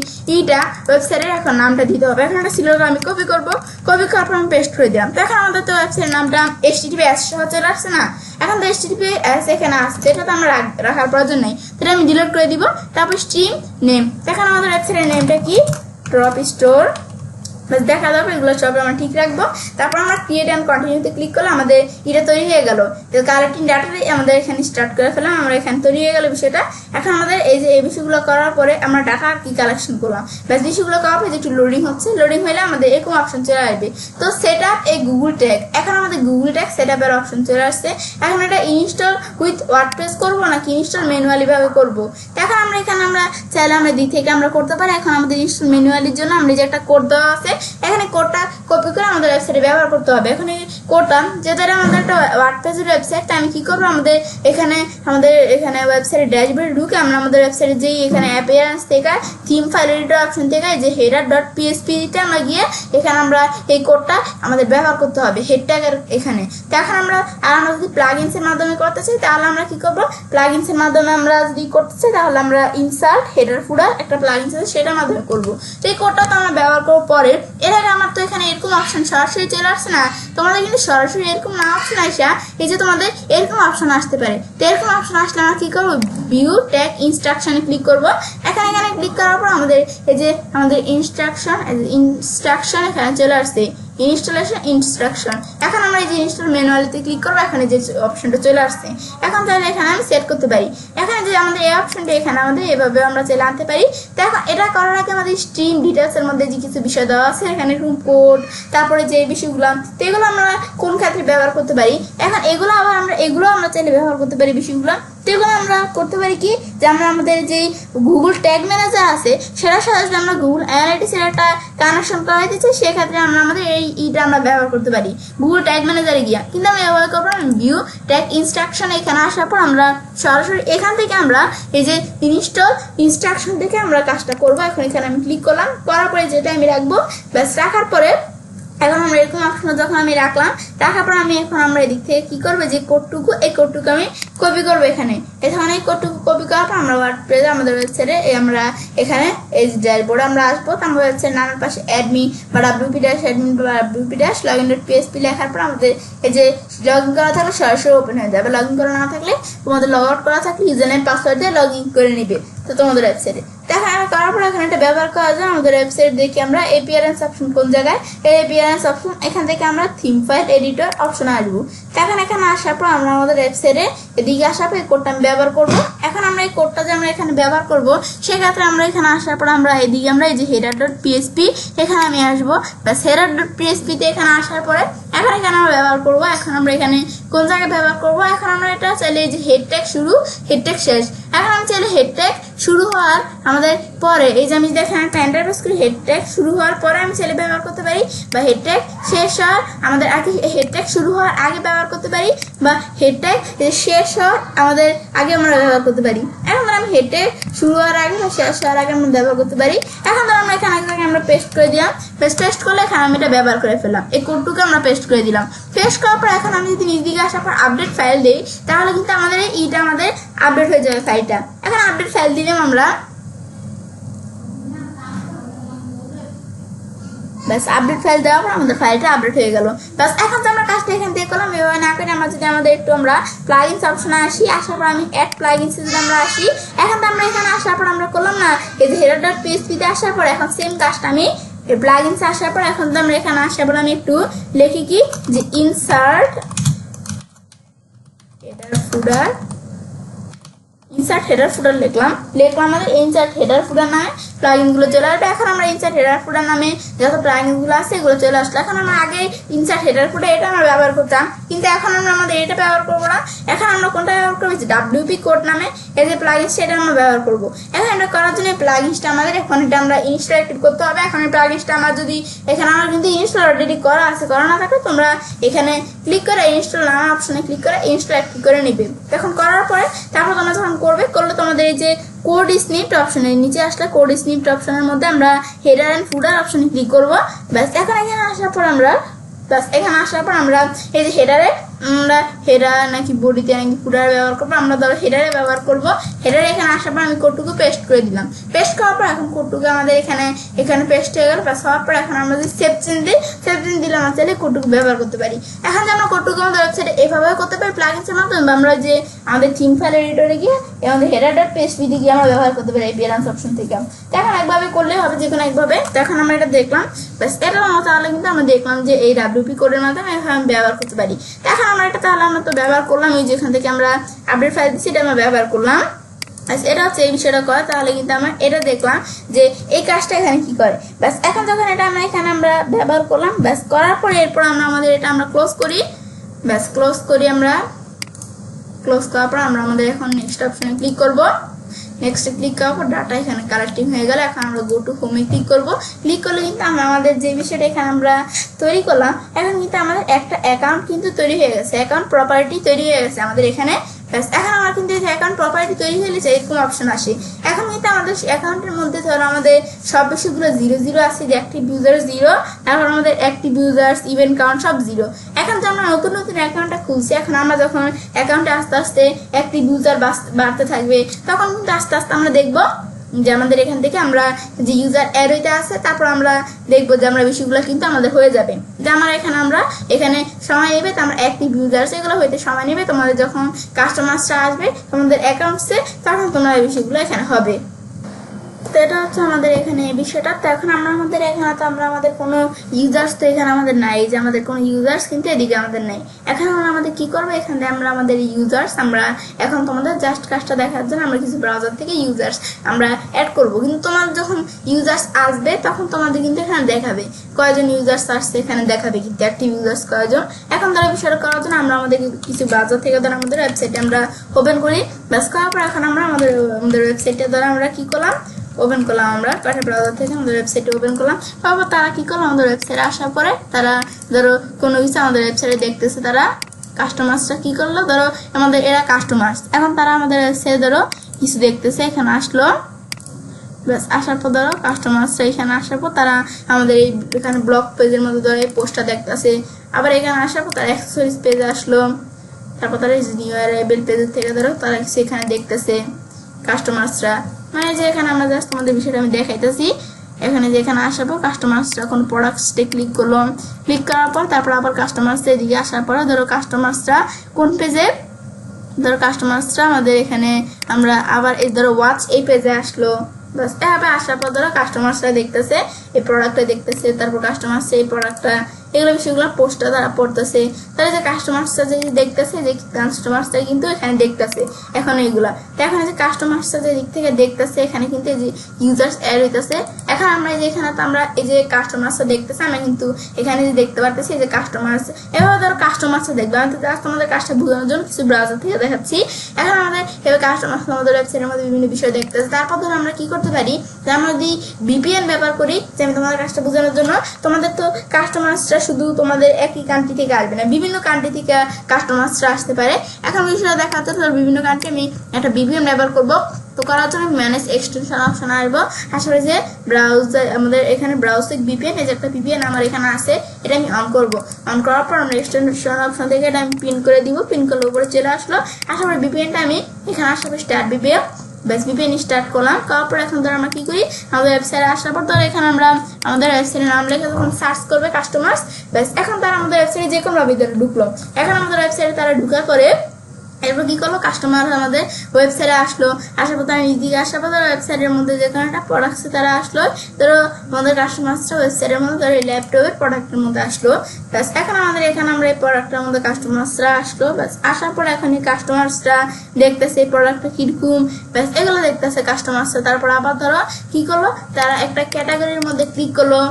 ওয়েবসাইটের এখন নামটা দিতে হবে এখন একটা সিলেক্ট আমি কপি করার পর আমি পেস্ট করে দিলাম তো এখন আমাদের তো ওয়েবসাইটের নামটা HTTPS সহ চলে আসছে না এখন তো HTTPS এখানে আসছে এটা তো আমরা রাখার প্রয়োজন নেই তাহলে আমি ডিলিট করে দিব তারপর স্ট্রিম নেম এখন আমাদের ওয়েবসাইটের নেমটা কি ড্রপ স্টোর বাস দেখা যাবে এগুলো সব আমরা ঠিক রাখবো তারপর আমরা ক্রিয়েট অ্যান্ড কন্টিনিউতে ক্লিক করলে আমাদের এটা তৈরি হয়ে গেল কালেক্টিং ডাটাটাই আমাদের এখানে স্টার্ট করে ফেলাম আমরা এখানে তৈরি হয়ে গেল বিষয়টা এখন আমাদের এই যে এই বিষয়গুলো করার পরে আমরা ডাটা কি কালেকশন করলাম ব্যাস বিষয়গুলো করার পরে একটু লোডিং হচ্ছে লোডিং হলে আমাদের এরকম অপশন চলে আসবে তো সেট আপ এই গুগল ট্যাগ এখন আমাদের গুগল ট্যাগ সেট আপের অপশন চলে আসছে এখন এটা ইনস্টল উইথ ওয়ার্ডপ্রেস করবো নাকি ইনস্টল ম্যানুয়ালি ভাবে করবো এখন আমরা এখানে আমরা চাইলে আমরা দিক থেকে আমরা করতে পারি এখন আমাদের ইনস্টল ম্যানুয়ালির জন্য আমরা যে একটা কোড দেওয়া আছে এখানে কোডটা কপি করে আমাদের ওয়েবসাইটে ব্যবহার করতে হবে এখন এই কোডটা যেটা আমাদের একটা ওয়ার্ডপ্রেসের ওয়েবসাইট আমি কি করবো আমাদের এখানে ওয়েবসাইটে ড্যাশবোর্ডে ঢুকে আমরা আমাদের ওয়েবসাইটে যেই এখানে অ্যাপিয়ারেন্স থেকে থিম ফাইল এডিটর অপশন থেকে যে header.php তে আমরা গিয়ে এখানে আমরা এই কোডটা আমাদের ব্যবহার করতে হবে হেড ট্যাগের এখানে তো এখন আমরা যদি প্লাগইনসের মাধ্যমে করতে চাই তাহলে আমরা কি করবো প্লাগইনসের মাধ্যমে আমরা যদি করতে চাই তাহলে আমরা ইনসার্ট হেডার ফুডার একটা প্লাগইনস আছে সেটার মাধ্যমে করবো তো এই কোডটা তো আমরা ব্যবহার করবো পরে এর আগে আমার তো এখানে এরকম অপশন সরাসরি চলে আসছে না তোমাদের কিন্তু সরাসরি এরকম না অপশন আসা এই যে তোমাদের এরকম অপশন আসতে পারে তো এরকম অপশন আসলে আমরা কি করবো ভিউ ট্যাগ ইনস্ট্রাকশনে ক্লিক করবো এখানে ক্লিক করার পর আমাদের এই যে আমাদের ইনস্ট্রাকশন এখানে চলে আসছে ইনস্ট্রাকশন এখন আমরা এই যে ইনস্টল ম্যানুয়ালিতে ক্লিক করবো এখানে যে অপশনটা চলে আসছে এখন তাহলে এখানে আমি সেট করতে পারি এখানে যে আমাদের এই অপশনটা এখানে আমাদের এভাবে আমরা চলে আনতে পারি তো এখন এটা করার আগে আমাদের স্ট্রিম ডিটেলসের মধ্যে যে কিছু বিষয় দেওয়া আছে এখানে রুম কোড তারপরে যে বিষয়গুলো তো এগুলো আমরা কোন ক্ষেত্রে ব্যবহার করতে পারি এখন এগুলো আমরা চাইলে ব্যবহার করতে পারি বিষয়গুলো তো এগুলো আমরা করতে পারি কি যে আমরা আমাদের যে গুগল ট্যাগ ম্যানেজার আছে সেটার সাথে যদি আমরা গুগল অ্যানালিটিক্সের একটা কানেকশন করাই দিচ্ছি সেক্ষেত্রে আমরা এইটা আমরা ব্যবহার করতে পারি গুগল ট্যাগ ম্যানেজারে গিয়া কিন্তু আমি ব্যবহার করবো ভিউ ট্যাগ ইনস্ট্রাকশন এখানে আসার পর আমরা সরাসরি এখান থেকে আমরা এই যে ইনস্ট্রাকশন থেকে আমরা কাজটা করবো এখন এখানে আমি ক্লিক করলাম করার পরে যেটা আমি রাখবো ব্যাস রাখার পরে এখন আমরা এরকম অপশন যখন আমি রাখার পর এখন আমরা এদিক থেকে কি করবো যে কোডটুকু এই কোডটুকু আমি কপি করবো এখানে এই কোডটুকু কপি করার পর আমরা ওয়ার্ডপ্রেসে আমাদের ওয়েবসাইটে আমরা এখানে এই ড্যাশবোর্ডে আমরা আসবো আমরা ওয়েবসাইট নামের পাশে অ্যাডমিন বা wp-admin/login.php লেখার পর আমাদের এই যে লগ ইন করা থাকলে সরাসরি ওপেন হয়ে যাবে লগ ইন করা না থাকলে তোমাদের লগ আউট করা থাকলে ইউজার নেম পাসওয়ার্ড দিয়ে লগ ইন করে নিবে তো তোমাদের ওয়েবসাইটে দেখো আমি করার পর এখানে একটা ব্যবহার করা যায় আমাদের ওয়েবসাইট দেখি আমরা এপিয়ারেন্স অপশন কোন জায়গায় এই এপিয়ারেন্স অপশন এখান থেকে আমরা থিম ফাইল এডিটর অপশনে আসবো এখন এখানে আসার পর আমরা আমাদের ওয়েবসাইটে এদিকে আসার পর এই কোডটা আমি ব্যবহার করবো এখন আমরা এই কোডটা যে আমরা এখানে ব্যবহার করবো সেক্ষেত্রে আমরা এখানে আসার পর আমরা এদিকে আমরা এই যে header.php এখানে আমি আসবো ব্যাস header.php তে এখানে আসার পরে এখন এখানে আমরা ব্যবহার করবো এখন আমরা এখানে কোন জায়গায় ব্যবহার করবো এখন আমরা এটা চাইলে এই যে হেড ট্যাগ শুরু হেড ট্যাগ শেষ এখন আমি চাইলে হেড ট্যাগ শুরু হওয়ার আমাদের পরে এই যে আমি দেখেন একটা এন্টারপ্রেস করি হেড ট্যাগ শুরু হওয়ার পরে আমি চাইলে ব্যবহার করতে পারি বা হেড ট্যাগ শেষ হওয়ার আমাদের আগে হেড ট্যাগ শুরু হওয়ার আগে ব্যবহার করতে পারি বা হেড ট্যাগ শেষ হওয়ার আমাদের আগে আমরা ব্যবহার করতে পারি এখন আমি হেড ট্যাগ শুরু হওয়ার আগে বা শেষ হওয়ার আগে আমরা ব্যবহার করতে পারি এখন ধর আমরা এখানে আমরা পেস্ট করে দিলাম পেস্ট করলে এখানে আমি এটা ব্যবহার করে ফেললাম এই কোডটুকু আমরা পেস্ট করে দিলাম পেস্ট করার পর এখন আমি যদি নিজ দিকে আসার পর আপডেট ফাইল দিই তাহলে কিন্তু আমাদের এইটা আমাদের আপডেট হয়ে যাবে ফাইলটা এখন আপডেট ফাইল দিলাম আমরা ব্যাস আপডেট ফাইল দেওয়ার পর আমাদের ফাইলটা আপডেট হয়ে গেল ব্যাস এখন তো আমরা কাজটা এখান থেকে করলাম এভাবে না করে আমরা যদি আমাদের একটু আমরা প্লাগইনস অপশনে আসি, আসার পর আমি অ্যাড প্লাগইনসে যদি আমরা আসি, এখন তো আমরা এখানে আসার পর আমরা করলাম না এই যে header.php তে আসার পর এখন সেম কাজটা আমি প্লাগইনস আসার পর এখন তো আমরা এখানে আসার পর আমি একটু লিখি কি যে ইনসার্ট হেডার ফুডার লিখলাম আমাদের ইনসার্ট হেডার ফুডার নামে প্লাগইন গুলো চলে আসবে। এখন আমরা ইনসার্ট হেডার ফুডার নামে যত প্লাগইন গুলো আছে এগুলো চলে আসলো। এখন আমরা আগে ইনসার্ট হেডার ফুডার এটা আমরা ব্যবহার করতাম, কিন্তু এখন আমরা আমাদের এটা ব্যবহার করবো না। এখন আমরা কোনটা ব্যবহার করবো, WP কোড নামে এই যে প্লাগইন সেটা আমরা ব্যবহার করবো। এখন এটা করার জন্য প্লাগইনসটা আমাদের এখন এটা আমরা ইনস্টল করতে হবে। এখন এই প্লাগইনসটা আমার যদি এখানে আমার কিন্তু ইনস্টল অলরেডি করা আছে, করা না থাকলে তোমরা এখানে ক্লিক করে ইনস্টল নামে অপশনে ক্লিক করে ইনস্টল করে নিবে। এখন করার পরে তারপর তোমরা যখন করবে তোমাদের এই যে কোড স্নিপড অপশনের নিচে আসলে কোড স্নিপড অপশনের মধ্যে আমরা হেডার এন্ড ফুডার অপশনে ক্লিক করব। ব্যাস এখন এখানে আসার পর আমরা এই যে হেডারে আমরা হেডার নাকি বডিতে নাকি ফুডার ব্যবহার করবো, আমরা ধরো হেডারে ব্যবহার করবো। হেডারে এখানে আসার পর আমি কোডটুকু পেস্ট করে দিলাম। পেস্ট করার পর এখন কোডটুকু আমাদের এখানে পেস্ট হয়ে গেল। পেস্ট হওয়ার পর এখন আমরা যদি সেভ চেঞ্জ দিলে আমরা চাইলে কোডটুকু ব্যবহার করতে পারি। এখন যে আমরা কোডটুকু আমাদের ওয়েবসাইটে এভাবে করতে পারি প্লাগইনসের মাধ্যমে, আমরা যে আমাদের থিম ফাইল এডিটরে গিয়ে আমাদের header.php দিয়ে গিয়ে আমরা ব্যবহার করতে পারি এই ব্যালেন্স অপশন থেকে। এখন একভাবে করলে হবে, যে কোনো একভাবে। তো এখন আমরা এটা দেখলাম, ব্যাস এটা তাহলে কিন্তু আমরা দেখলাম যে এই WP কোডের মাধ্যমে আমি ব্যবহার করতে পারি। এখন আমরা এটা তাহলে আমরা তো ব্যবহার করলাম, এই যেখান থেকে আমরা আপডেট ফাইল দিচ্ছি এটা আমরা ব্যবহার করলাম। এটা হচ্ছে এই বিষয়টা করা। তাহলে কিন্তু আমরা এটা দেখলাম যে এই কাজটা এখানে কি করে। ব্যাস এখন যখন এটা আমরা এখানে আমরা ব্যবহার করলাম, ব্যাস করার পরে এরপর আমরা আমাদের এটা আমরা ক্লোজ করি। ব্যাস ক্লোজ করি, আমরা ক্লোজ করার পর আমরা আমাদের এখন নেক্সট অপশনে ক্লিক করব। নেক্সটে ক্লিক করার পর ডাটা এখানে কালেক্টিং হয়ে গেল। এখন আমরা গো টু হোমে ক্লিক করব। ক্লিক করলে কিন্তু আমরা আমাদের যে বিষয়টা এখানে আমরা তৈরি করলাম, এখন কিন্তু আমাদের একটা অ্যাকাউন্ট কিন্তু তৈরি হয়ে গেছে, অ্যাকাউন্ট প্রপার্টি তৈরি হয়ে গেছে আমাদের এখানে। এখন আমার কিন্তু এই অ্যাকাউন্ট প্রপার্টি তৈরি হয়ে গেছে, এরকম অপশন আসে। এখন কিন্তু আমাদের অ্যাকাউন্টের মধ্যে ধরো আমাদের সব বিষয়গুলো 0 আছে, যে অ্যাক্টিভ ইউজার 0, তারপর আমাদের অ্যাক্টিভ ইউজার্স, ইভেন্ট কাউন্ট সব 0। এখন যে আমরা নতুন অ্যাকাউন্টটা খুলছি, এখন আমরা যখন অ্যাকাউন্টে আস্তে আস্তে অ্যাক্টিভ ইউজার বাড়তে থাকবে, তখন কিন্তু আস্তে আস্তে আমরা দেখবো যে আমাদের এখান থেকে আমরা যে ইউজার অ্যাড হইতে আছে, তারপর আমরা দেখবো যে আমরা বিষয়গুলো কিন্তু আমাদের হয়ে যাবে। যে আমরা এখানে সময় নেবে, তো আমরা অ্যাক্টিভ ইউজার্স এগুলো হইতে সময় নেবে। তোমাদের যখন কাস্টমার্সরা আসবে তোমাদের অ্যাকাউন্টসে, তখন তোমরা এই বিষয়গুলো এখানে হবে। তো এটা হচ্ছে আমাদের এখানে এই বিষয়টা। তো এখন আমাদের কোনো ইউজার্স তো এখানে আমাদের নাই, যে আমাদের কোনো ইউজার্স কিন্তু এদিকে আমাদের নাই। এখন আমাদের কি করবো, এখানে আমরা আমাদের ইউজার্স আমরা এখন তোমাদের জাস্ট কাজটা দেখার জন্য আমরা কিছু ব্রাউজার থেকে ইউজার্স আমরা অ্যাড করবো। কিন্তু তোমার যখন ইউজার্স আসবে তখন তোমাদের কিন্তু এখানে দেখাবে কয়জন ইউজার্স আসছে, এখানে দেখাবে কিন্তু অ্যাক্টিভ ইউজার্স কয়জন। এখন তারা বিষয়টা করার জন্য আমরা আমাদের কিছু ব্রাউজার থেকে ধরো আমাদের ওয়েবসাইটে আমরা ওপেন করি। ব্যাস করার পর এখন আমরা আমাদের ওয়েবসাইটে ধরো আমরা কি করলাম, ওপেন করলাম। আমরা পাঠা ব্রাউজার থেকে আমাদের ওয়েবসাইটে ওপেন করলাম। তারপর তারা কি করলো, আমাদের ওয়েবসাইটে আসার পরে তারা ধরো কোনো কিছু আমাদের ওয়েবসাইটে দেখতেছে, তারা কাস্টমার্সরা কি করলো, ধরো আমাদের এরা কাস্টমার্স, এখন তারা আমাদের ওয়েবসাইটে ধরো কিছু দেখতেছে, এখানে আসলো। ব্যাস আসার পর ধরো কাস্টমার্সরা এখানে আসার পর তারা আমাদের এখানে ব্লগ পেজের মধ্যে ধরো এই পোস্টটা দেখতেছে। আবার এখানে আসার পর তারা অ্যাক্সেসরিজ পেজে আসলো। তারপর তারা নিউ অ্যারাইভেল পেজের থেকে ধরো তারা সেখানে দেখতেছে কাস্টমার্সরা, মানে যে এখানে আমরা জাস্ট তোমাদের বিষয়টা আমি দেখাইতেছি। এখানে যে এখানে আসার পর কাস্টমার্সরা এখন প্রোডাক্টসে ক্লিক করলো। ক্লিক করার পর তারপর আবার কাস্টমার্সরা এদিকে আসার পরে ধরো কাস্টমার্সরা কোন পেজে, ধরো কাস্টমার্সরা আমাদের এখানে আমরা আবার এই ধরো ওয়াচ এই পেজে আসলো। বাস এভাবে আসার পর ধরো কাস্টমার্সরা দেখতেছে এই প্রোডাক্টটা দেখতেছে, তারপর কাস্টমার্সরা এই প্রোডাক্টটা এগুলো বিষয়গুলো পোস্টটা তারা পড়তেছে। তাহলে যে কাস্টমার্সরা যে দেখতেছে, যে কাস্টমার্সরা কিন্তু এখানে দেখতেছে এখন এইগুলা। তো এখন যে কাস্টমার্সরা যে দিক থেকে দেখতেছে, এখানে কিন্তু এই যে ইউজার্স অ্যাড হইতেছে। এখন আমরা এই যে এখানে তো আমরা এই যে কাস্টমার্সরা দেখতেছে, আমরা কিন্তু এখানে যে দেখতে পারতেছি এই যে কাস্টমার্স, এভাবে ধরো কাস্টমার্সরা দেখবে। আমি তো জাস্ট তোমাদের কাজটা বোঝানোর জন্য কিছু ব্রাউজার থেকে দেখাচ্ছি। এখন আমাদের এভাবে কাস্টমার্স আমাদের ওয়েবসাইটের মধ্যে বিভিন্ন বিষয় দেখতেছে। তারপর ধরো আমরা কি করতে পারি, যে আমরা যদি VPN ব্যবহার করি, যে আমি তোমাদের কাজটা বোঝানোর জন্য, তোমাদের তো কাস্টমার্সরা শুধু তোমাদের একই কান্ট্রি থেকে আসবে না, বিভিন্ন কান্ট্রি থেকে কাস্টমার্সরা আসতে পারে। এখন বিষয়টা দেখাতে ধর বিভিন্ন কান্ট্রি আমি একটা VPN ব্যবহার করবো। তো করার জন্য ম্যানেজ এক্সটেনশন অপশন আসবো। আসলে যে ব্রাউজার আমাদের এখানে ব্রাউজিং VPN, এই যে একটা VPN আমার এখানে আছে, এটা আমি অন করবো। অন করার পর আমরা এক্সটেনশন অপশন থেকে এটা আমি পিন করে দিব। পিন করলে উপরে চলে আসলো। আসার পর VPNটা আমি এখানে আসবে স্টার্ট VPN, ব্যাস VPN স্টার্ট করলাম, করার পর এখন ধরো আমরা কি করি, আমাদের ওয়েবসাইটে আসার পর ধরো এখানে আমরা আমাদের ওয়েবসাইটের নাম লিখে যখন সার্চ করবে কাস্টমার্স, ব্যাস এখন তারা আমাদের ওয়েবসাইটে যে কোনো ভিতরে ঢুকলো। এখন আমাদের ওয়েবসাইটে তারা ঢুকার পরে এরপর কি করলো, কাস্টমার আমাদের ওয়েবসাইটে আসলো, আসার পর তারা নিজদিকে আসার পর ধরো ওয়েবসাইটের মধ্যে যে কোনো একটা প্রোডাক্টস তারা আসলো, ধরো আমাদের কাস্টমার্সটা ওয়েবসাইটের মধ্যে ধরো ল্যাপটপের প্রোডাক্টের মধ্যে আসলো। ব্যাস এখন আমাদের এখানে আমরা এই প্রোডাক্টের মধ্যে কাস্টমার্সরা আসলো, ব্যাস আসার পর এখন এই কাস্টমার্সরা দেখতেছে এই প্রোডাক্টটা কিরকম, ব্যাস এগুলো দেখতেছে কাস্টমার্সরা। তারপর আবার ধরো কি করলো, তারা একটা ক্যাটাগরির মধ্যে ক্লিক করলো,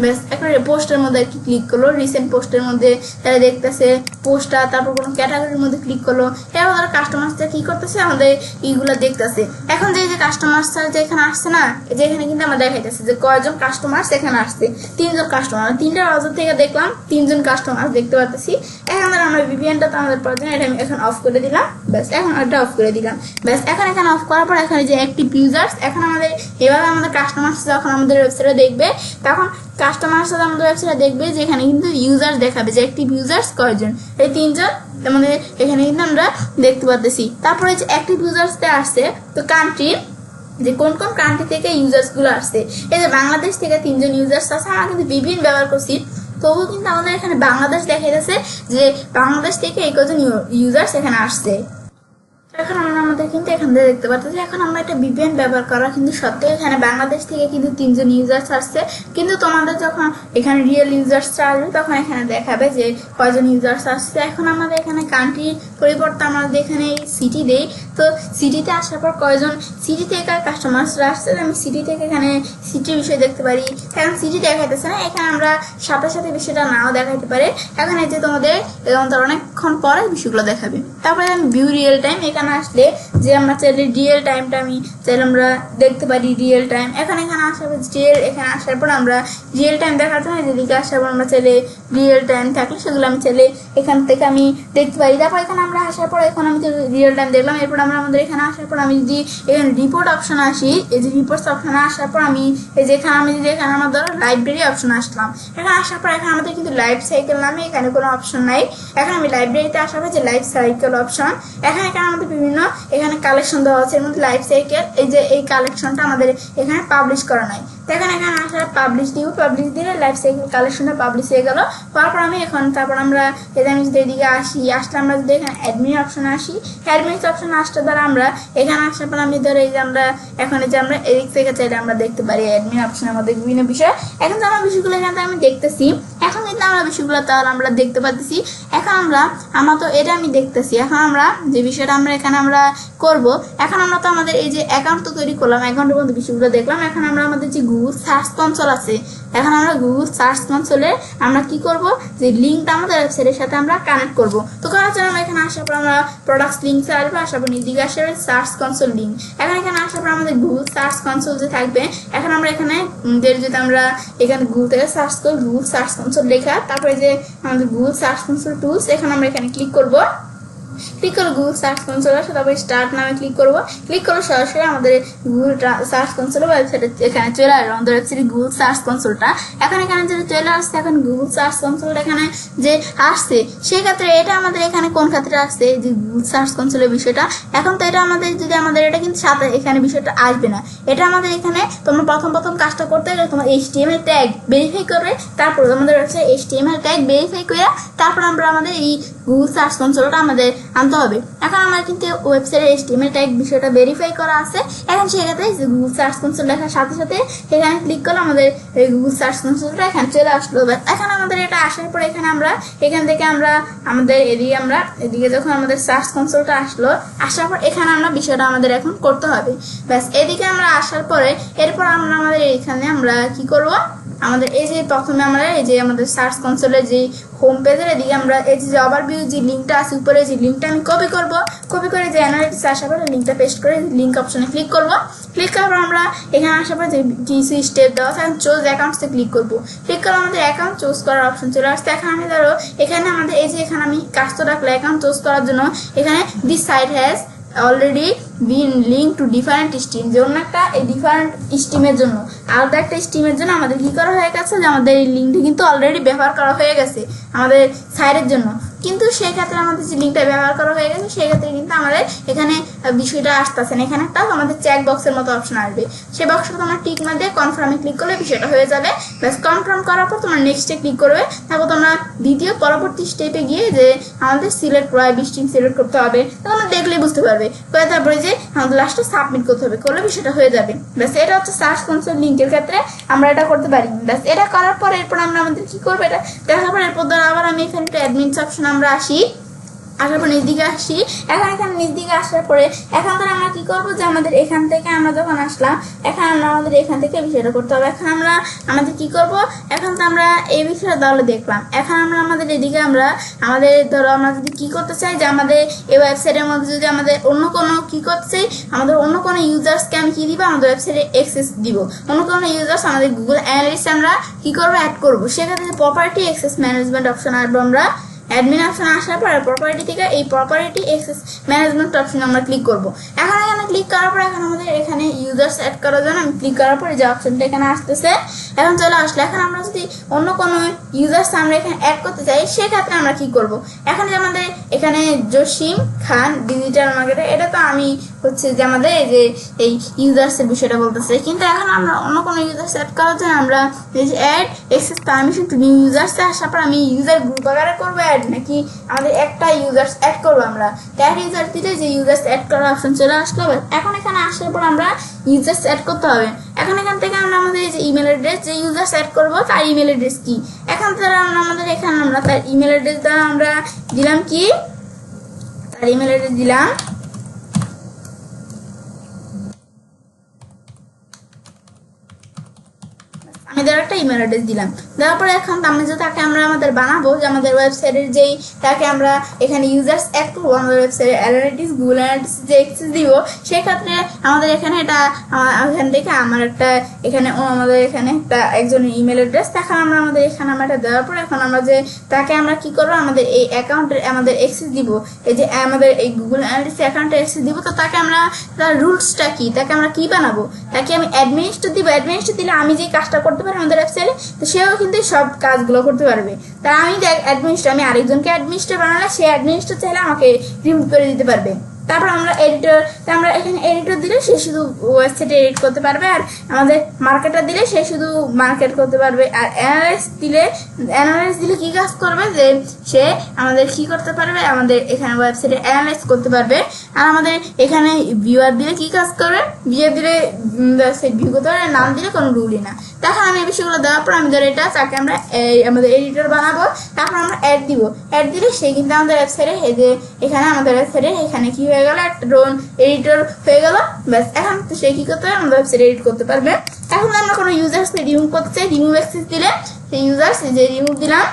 ব্যাস একটা পোস্টের মধ্যে কি ক্লিক করলো, রিসেন্ট পোস্টের মধ্যে তারা দেখতেছে পোস্টটা, তারপর কোনো ক্যাটাগরির মধ্যে ক্লিক করলো। এবার তারা কাস্টমার্সটা কি করতেছে, আমাদের এইগুলো দেখতেছে। এখন যে কাস্টমার্সরা যে এখানে আসছে না, যে এখানে কিন্তু আমরা দেখাইতেছে যে কয়জন কাস্টমার্স এখানে আসছে, 3জন কাস্টমার, 3টা ব্রাউজার থেকে দেখলাম 3জন কাস্টমার দেখতে পাচ্ছি। এখন আমরা VPNটা তো আমাদের প্রয়োজন, এটা আমি এখন অফ করে দিলাম, ব্যাস এখন এটা অফ করে দিলাম। ব্যাস এখন এখানে অফ করার পর এখানে যে অ্যাক্টিভ ইউজার্স, এখন আমাদের এভাবে আমাদের কাস্টমার্স যখন আমাদের ওয়েবসাইটে দেখবে, তখন কাস্টমার সাথে আমাদের ওয়েবসাইটে দেখবে যে এখানে কিন্তু ইউজার্স দেখাবে যে অ্যাক্টিভ ইউজার্স কয়জন, এই 3জন আমাদের এখানে কিন্তু আমরা দেখতে পাচ্ছি। তারপরে যে অ্যাক্টিভ ইউজার্সটা আসছে, তো কান্ট্রি যে কোন কোন কান্ট্রি থেকে ইউজার্স গুলো আসছে, এই যে বাংলাদেশ থেকে 3জন ইউজার্স আছে। আমরা কিন্তু VPN ব্যবহার করছি, তবুও কিন্তু আমাদের এখানে বাংলাদেশ দেখা যাচ্ছে যে বাংলাদেশ থেকে এই কজন ইউজার্স এখানে আসছে। এখন আমরা আমাদের কিন্তু এখান থেকে দেখতে পাচ্ছি, এখন আমরা একটা VPN ব্যবহার করা কিন্তু সত্ত্বেও এখানে বাংলাদেশ থেকে কিন্তু 3জন ইউজার্স আসছে। কিন্তু তোমাদের যখন এখানে রিয়েল ইউজার্সটা আসবে তখন এখানে দেখাবে যে কয়জন ইউজার্স আসছে। এখন আমাদের এখানে কান্ট্রির পরিবর্তে আমাদের এখানে সিটি দেই, তো সিটিতে আসার পর কয়জন সিটি থেকে কাস্টমার্সরা আসছে, আমি সিটি থেকে এখানে সিটির বিষয় দেখতে পারি। এখন সিটি দেখাইতেছে না, এখানে আমরা সাথে সাথে বিষয়টা নাও দেখাইতে পারে। এখন এই যে তোমাদের অনেকক্ষণ পরে বিষয়গুলো দেখাবে। তারপরে আমি ভিউ রিয়েল টাইম, এখানে আসলে যে আমরা চাইলে রিয়েল টাইমটা আমি চাইলে আমরা দেখতে পারি রিয়েল টাইম। এখানে আসার পর এখানে আসার পর আমরা রিয়েল টাইম দেখার জন্য যেদিকে আসার পর আমরা চাইলে রিয়েল টাইম থাকলে সেগুলো আমি চাইলে এখান থেকে আমি দেখতে পারি। তারপর এখানে আমরা আসার পর এখন আমি রিয়েল টাইম দেখলাম। এরপর আমরা আমাদের এখানে আসার পর আমি যদি এখানে রিপোর্ট অপশনে আসি, এই যে রিপোর্টস অপশনে আসার পর আমি এই যে এখানে আমি যদি এখানে আমার ধরো লাইব্রেরি অপশনে আসলাম, এখানে আসার পর এখানে আমাদের কিন্তু লাইফ সাইকেল নামে এখানে কোনো অপশন নাই। এখন আমি লাইব্রেরিতে আসার পর যে লাইফ সাইকেল অপশন, এখানে আমাদের বিভিন্ন এখানে কালেকশন দেওয়া আছে, এর মধ্যে লাইফ সাইকেল এই যে এই কালেকশনটা আমাদের এখানে পাবলিশ করা নাই। তো এখানে আসার পাবলিশ দিব, পাবলিশ দিলে লাইফ সাইকেল কালেকশনটা পাবলিশ হয়ে গেল। তারপর আমি এখন তারপর আমরা আমি যদি এদিকে আসলে আমরা যদি এখানে অ্যাডমিন অপশনে আসি, অ্যাডমিন অপশনে আসতে দ্বারা আমরা এখানে আসার পর আমি ধরো এই যে আমরা এখন যে আমরা এদিক থেকে চাইলে আমরা দেখতে পারি অ্যাডমিন অপশনের মধ্যে বিভিন্ন বিষয়। এখন তো আমরা বিষয়গুলো এখানে আমি দেখতেছি, এখন কিন্তু আমরা বিষয়গুলো তাহলে আমরা দেখতে পাচ্ছি। এখন আমরা তো এটা আমি দেখতেছি। এখন আমরা যে বিষয়টা আমরা এখানে আমরা করব, এখন আমরা তো আমাদের এই যে অ্যাকাউন্ট তো তৈরি করলাম, অ্যাকাউন্টের মধ্যে বিষয়গুলো দেখলাম। এখন আমরা আমাদের যে গুগল সার্চ কনসোল আছে, এখন আমরা গুগল সার্চ কনসোলে আমরা কি করব, যে লিঙ্কটা আমাদের ওয়েবসাইটের সাথে আমরা কানেক্ট করব। তো করার জন্য আমরা এখানে আসার পর আমরা প্রোডাক্টস লিঙ্কসে আসবো, আসার পর নিদিকে আসবে সার্চ কনসোল লিঙ্ক। এখানে আসার পর আমাদের গুগল সার্চ কনসোল যে থাকবে, এখন আমরা এখানে যদি আমরা এখানে গুগল থেকে সার্চ করি গুগল সার্চ কনসোল লেখা, তারপরে যে আমাদের গুগল সার্চ কনসোল টুলস, এখন আমরা এখানে ক্লিক করব। ক্লিক করে গুগল সার্চ কনসোল আসে, তারপরে স্টার্ট নামে ক্লিক করব। ক্লিক করে সরাসরি আমাদের গুগল সার্চ কনসোল ওয়েবসাইটে এখানে চলে আসবে আমাদের ওয়েবসাইটে গুগল সার্চ কনসোলটা। এখন এখানে যদি চলে আসছে, এখন গুগল সার্চ কনসোলটা এখানে যে আসছে সেক্ষেত্রে এটা আমাদের এখানে কোন ক্ষেত্রে আসছে, যে গুগল সার্চ কনসোলের বিষয়টা। এখন তো এটা আমাদের যদি আমাদের এটা কিন্তু সাথে এখানে বিষয়টা আসবে না, এটা আমাদের এখানে তোমরা প্রথম কাজটা করতে গেলে তোমার HTML ট্যাগ ভেরিফাই করবে, তারপর আমাদের ওয়েবসাইট HTML ট্যাগ ভেরিফাই করে তারপর আমরা আমাদের এই গুগল সার্চ কনসোলটা আমাদের আনতে হবে। এখন আমার কিন্তু ওয়েবসাইটে HTML ট্যাগ বিষয়টা ভেরিফাই করা আছে। এখন সেক্ষেত্রে গুগল সার্চ কনসোল লেখার সাথে সাথে এখানে ক্লিক করলে আমাদের এই গুগল সার্চ কনসোলটা এখানে চলে আসলো। এখন আমাদের এটা আসার পরে এখানে আমরা এখান থেকে আমরা আমাদের এদিকে যখন আমাদের সার্চ কনসোলটা আসার পর এখানে আমরা বিষয়টা আমাদের এখন করতে হবে। ব্যাস এদিকে আমরা আসার পরে এরপর আমরা আমাদের এখানে আমরা কি করব, আমাদের এই যে প্রথমে আমরা এই যে আমাদের সার্চ কনসোলের যে হোম পেজের এদিকে আমরা এই যে ওভারভিউ যে লিঙ্কটা আছে উপরে, যে লিঙ্কটা আমি কপি করে যে অ্যানালিটিক্স আসার পরে লিঙ্কটা পেস্ট করে লিঙ্ক অপশনে ক্লিক করব। ক্লিক করার পর আমরা এখানে আসার পর যে কিছু স্টেপ দেওয়া আছে, চুজ অ্যাকাউন্টসে ক্লিক করব। ক্লিক করলে আমাদের অ্যাকাউন্ট চুজ করার অপশন চলে আসছে। এখন আমি ধরো এখানে আমাদের এই যে এখানে আমি কাজটা রাখলে অ্যাকাউন্ট চুজ করার জন্য এখানে this site has already been link to different stream, যেমন একটা এই ডিফারেন্ট স্ট্রিমের জন্য আলাদা একটা স্ট্রিমের জন্য আমাদের কি করা হয়ে গেছে, যে আমাদের এই লিঙ্কটি কিন্তু অলরেডি ব্যবহার করা হয়ে গেছে আমাদের সাইটের জন্য। কিন্তু সেই ক্ষেত্রে আমাদের যে লিঙ্কটা ব্যবহার করা হয়ে গেছে সেই ক্ষেত্রে কিন্তু আমাদের এখানে বিষয়টা আসতেছে না। এখানে একটা আমাদের চেক বক্সের মতো অপশন আসবে, সেই বক্সটা তোমরা টিক না দিয়ে কনফার্মে ক্লিক করলে বিষয়টা হয়ে যাবে। ব্যাস কনফার্ম করার পর তোমরা নেক্সটে ক্লিক করবে। তারপর তোমরা দ্বিতীয় পরবর্তী স্টেপে গিয়ে যে আমাদের সিলেক্ট প্রাইভেট স্ট্রিং সিলেক্ট করতে হবে, তোমরা দেখলেই বুঝতে পারবে। তারপরে যে আমাদের লাস্টে সাবমিট করতে হবে, করলে বিষয়টা হয়ে যাবে। ব্যাস এটা হচ্ছে সার্চ কনসোল লিঙ্কের ক্ষেত্রে আমরা এটা করতে পারি। ব্যাস এটা করার পর এরপর আমরা আমাদের কি করবো এটা দেখার পর এরপর আবার আমি এখানে একটা অ্যাডমিন অপশন আমরা আসার পর নিচ দিকে আসি। এখানে নিচ দিকে আসার পরে এখন তো আমরা কি করবো যে আমাদের এখান থেকে আমরা যখন আসলাম এখন আমরা আমাদের এখান থেকে বিষয়টা করতে হবে। এখন আমরা আমাদের কি করব, এখন তো আমরা এই বিষয়টা তাহলে দেখলাম। এখন আমরা আমাদের এদিকে আমরা আমাদের ধরো আমরা যদি কি করতে চাই যে আমাদের এই ওয়েবসাইটের মধ্যে যদি আমাদের অন্য কোনো কি করতে চাই, আমাদের অন্য কোনো ইউজার্সকে আমি কি দিব, আমাদের ওয়েবসাইটে অ্যাক্সেস দিব। অন্য কোনো ইউজার্স আমাদের গুগল অ্যানালিস্ট আমরা কি করবো অ্যাড করবো। সেক্ষেত্রে প্রপার্টি অ্যাক্সেস ম্যানেজমেন্ট অপশন আসবো আমরা। অ্যাডমিন অপশন আসার পরে প্রপার্টি থেকে এই প্রপার্টি অ্যাক্সেস ম্যানেজমেন্ট অপশন আমরা ক্লিক করব। এখন এখানে ক্লিক করার পর এখন আমাদের এখানে ইউজার্স অ্যাড করার জন্য আমি ক্লিক করার পরে যে অপশনটা এখানে আসতেছে এখন চলে আসলে। এখন আমরা যদি অন্য কোনো ইউজার্স আমরা এখানে অ্যাড করতে চাই সেক্ষেত্রে আমরা কি করব। এখন যে আমাদের এখানে জসিম খান ডিজিটাল মার্কেটার, এটা তো আমি হচ্ছে যে আমাদের যে এই ইউজার্সের বিষয়টা বলতেছে, কিন্তু এখন আমরা অন্য কোনো ইউজার্স অ্যাড করার জন্য আমরা এই যে add access permission to new ইউজার্সে আসার পর আমি ইউজার গ্রুপ আকারে করবো অ্যাড, নাকি আমাদের একটা ইউজার্স অ্যাড করবো। আমরা অ্যাড ইউজার দিলে যে ইউজার্স অ্যাড করার অপশন চলে আসলো। এখন এখানে আসার পর আমরা ইউজার্স অ্যাড করতে হবে। এখন এখান থেকে আমরা আমাদের যে ইমেল অ্যাড্রেস যে ইউজার্স অ্যাড করবো তার ইমেল অ্যাড্রেস কি, এখন তারা আমাদের এখানে আমরা তার ইমেল অ্যাড্রেস দ্বারা আমরা দিলাম কি, তার ইমেল অ্যাড্রেস দিলাম আমি তার একটা ইমেল অ্যাড্রেস দিলাম। দেওয়ার পরে এখন আমি যে তাকে আমরা আমাদের বানাবো যে আমাদের ওয়েবসাইটের যেই তাকে আমরা এখানে ইউজার্স অ্যাড করবো, আমাদের ওয়েবসাইটের অ্যানালিটিক্স গুগল অ্যানালিটিক্স যে অ্যাক্সেস দিব সেই ক্ষেত্রে আমাদের এখানে এটা এখান থেকে আমার একটা এখানে আমাদের এখানে একটা একজনের ইমেল অ্যাড্রেস তখন আমরা আমাদের এখানে আমরা এটা দেওয়ার পরে এখন আমরা যে তাকে আমরা কি করবো আমাদের এই অ্যাকাউন্টের আমাদের অ্যাক্সেস দিব, এই যে আমাদের এই গুগল অ্যানালিটিক্স অ্যাকাউন্টে অ্যাক্সেস দিব। তো তাকে আমরা তার রুলসটা কি, তাকে আমরা কি বানাবো, তাকে আমি অ্যাডমিনিস্ট্রেটর দিব। অ্যাডমিনিস্ট্রেটর দিলে আমি যে কাজটা করতে পারি আমাদের ওয়েবসাইটে, তো সেও কিন্তু সব কাজগুলো করতে পারবে। তা আমি দেখ অ্যাডমিনিস্ট্রেটর আমি আরেকজনকে অ্যাডমিনিস্ট্রেটর বানালে সে অ্যাডমিনিস্ট্রেটর চাইলে আমাকে রিমুভ করে দিতে পারবে। তারপর আমরা এডিটর, আমরা এখানে এডিটর দিলে সে শুধু ওয়েবসাইটে এডিট করতে পারবে, আর আমাদের মার্কেটার দিলে সে শুধু মার্কেট করতে পারবে। আর অ্যানালাইজ দিলে কি কাজ করবে যে সে আমাদের কি করতে পারবে, আমাদের এখানে ওয়েবসাইটে অ্যানালাইজ করতে পারবে। আর আমাদের এখানে ভিউয়ার দিলে কি কাজ করবে, ভিউয়ার দিলে ভিউ করতে পারবে, নাম দিলে কোনো রুলই না। তখন আমি এই বিষয়গুলো দেওয়ার পর আমি ধর এটা তাকে আমরা আমাদের এডিটর বানাবো, তারপর আমরা অ্যাড দিব। অ্যাড দিলে সে কিন্তু আমাদের ওয়েবসাইটে এই যে এখানে আমাদের ওয়েবসাইটে এখানে কি হয়ে গেল, একটা ড্রোন এডিটর হয়ে গেল। ব্যাস এখন তো সে কি করতে পারবে, আমাদের ওয়েবসাইটে এডিট করতে পারবে। এখন আমরা কোনো ইউজার্সকে রিমুভ করতে চাই, রিমুভ অ্যাক্সেস দিলে সেই ইউজার্স যে রিমুভ দিলাম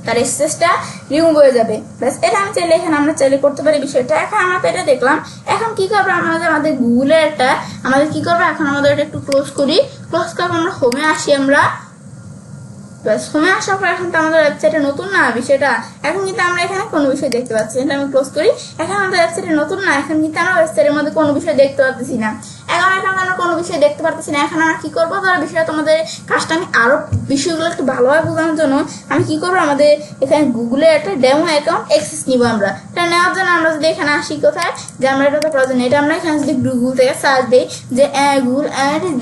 তার অ্যাক্সেসটা রিমুভ হয়ে যাবে। ব্যাস এটা আমি চাইলে এখানে আমরা চাইলে করতে পারি বিষয়টা। এখন আমরা তো এটা দেখলাম, এখন কি করবো আমাদের গুগলের একটা আমাদের কি করবো, এখন আমাদের এটা একটু ক্লোজ করি। ক্লোজ করে আমরা হোমে আসি। আমরা ব্যাস হোমে আসার পর এখন তো আমাদের ওয়েবসাইটে নতুন না বিষয়টা, এখন কিন্তু আমরা এখানে কোনো বিষয় দেখতে পাচ্ছি। এটা আমি ক্লোজ করি। এখন আমাদের ওয়েবসাইটে নতুন না, এখন কিন্তু আমরা ওয়েবসাইটের মধ্যে কোনো বিষয় দেখতে পাচ্ছি না। এখন আমরা কোনো বিষয় দেখতে পারতেছি না। এখন আমরা কি করবো, ধরো বিষয়টা তোমাদের কাজটা আমি আরো বিষয়গুলো একটু ভালোভাবে বোঝানোর জন্য আমি কি করবো, আমাদের এখানে গুগলের একটা ডেমো অ্যাকাউন্ট অ্যাক্সেস নিব। আমরা এটা নেওয়ার জন্য আমরা যদি এখানে আসি কোথায় যে আমরা এটা তো প্রয়োজন, এটা আমরা এখানে যদি গুগল থেকে সার্চ দিই যে গুগল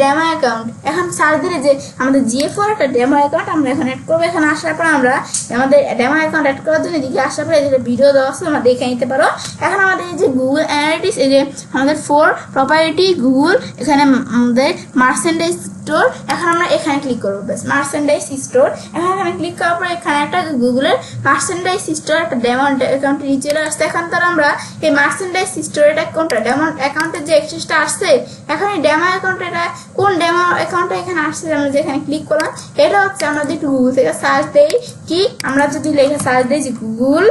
ডেমো অ্যাকাউন্ট, এখন সার্চ দিলে যে আমাদের জিএফ4 একটা ডেমো অ্যাকাউন্ট আমরা এখানে অ্যাড করবো। এখানে আসার পর আমরা আমাদের ডেমো অ্যাকাউন্ট অ্যাড করার জন্য এদিকে আসার পরে যেটা ভিডিও দেওয়া আছে আমরা দেখে নিতে পারো। এখন আমাদের এই যে গুগল অ্যানালিটিক্স, এই যে আমাদের 4 প্রপার্টি গুগল, এখানে আমাদের মার্চেন্ডাইজ স্টোর, এখন আমরা এখানে ক্লিক করবো। বেশ মার্চেন্ডাইজ স্টোর, এখানে ক্লিক করার পর এখানে একটা গুগলের মার্চেন্ডাইজ স্টোর একটা ডেমো অ্যাকাউন্টে নিচে চলে আসছে। এখন তার আমরা এই মার্চেন্ডাইজ স্টোরের অ্যাকাউন্টটা ডেমো অ্যাকাউন্টের যে অ্যাক্সেসটা আসছে, এখন এই ডেমো অ্যাকাউন্টে এটা কোন ডেমো অ্যাকাউন্টটা এখানে আসছে আমরা যেখানে ক্লিক করলাম, এটা হচ্ছে আমরা যদি গুগল থেকে সার্চ দেই কি, আমরা যদি লেখা সার্চ দিই যে গুগল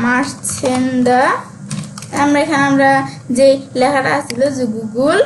মার্চেন্ডা, আমরা এখানে আমরা যে লেখাটা আসছিল যে গুগল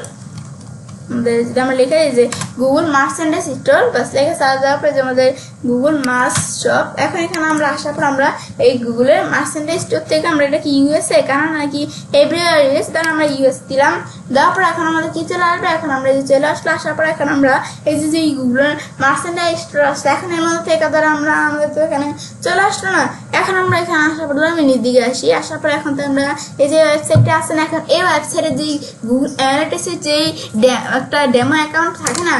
যেটা আমরা লিখে যে গুগল মার্চেন্ডাইজ স্টোর, বাস লেখা সার্চ দেওয়ার পরে যে আমাদের গুগল মার্চ শপ। এখন এখানে আমরা আসার পর আমরা এই গুগলের মার্চেন্ডাইজ স্টোর থেকে আমরা এটা কি ইউএসএ, কারণ নাকি এভরিওয়ার ইউএস, তাহলে আমরা ইউএস দিলাম। দেওয়ার পর এখন আমাদের কি চলে আসবে, এখন আমরা এই চলে আসলে আসার পর এখন আমরা এই যে গুগলের মার্চেন্ডাইজ স্টোর আসছে, এখন এর মধ্যে থেকে ধরো আমরা আমাদের তো এখানে চলে আসলো না। এখন আমরা এখানে আসার পর আমি নিজ দিকে আসি, আসার পর এখন তো আমরা এই যে ওয়েবসাইটটা আছে না, এখন এই ওয়েবসাইটে যে গুগল অ্যানালিটিক্সের যেই একটা ডেমো অ্যাকাউন্ট থাকে না,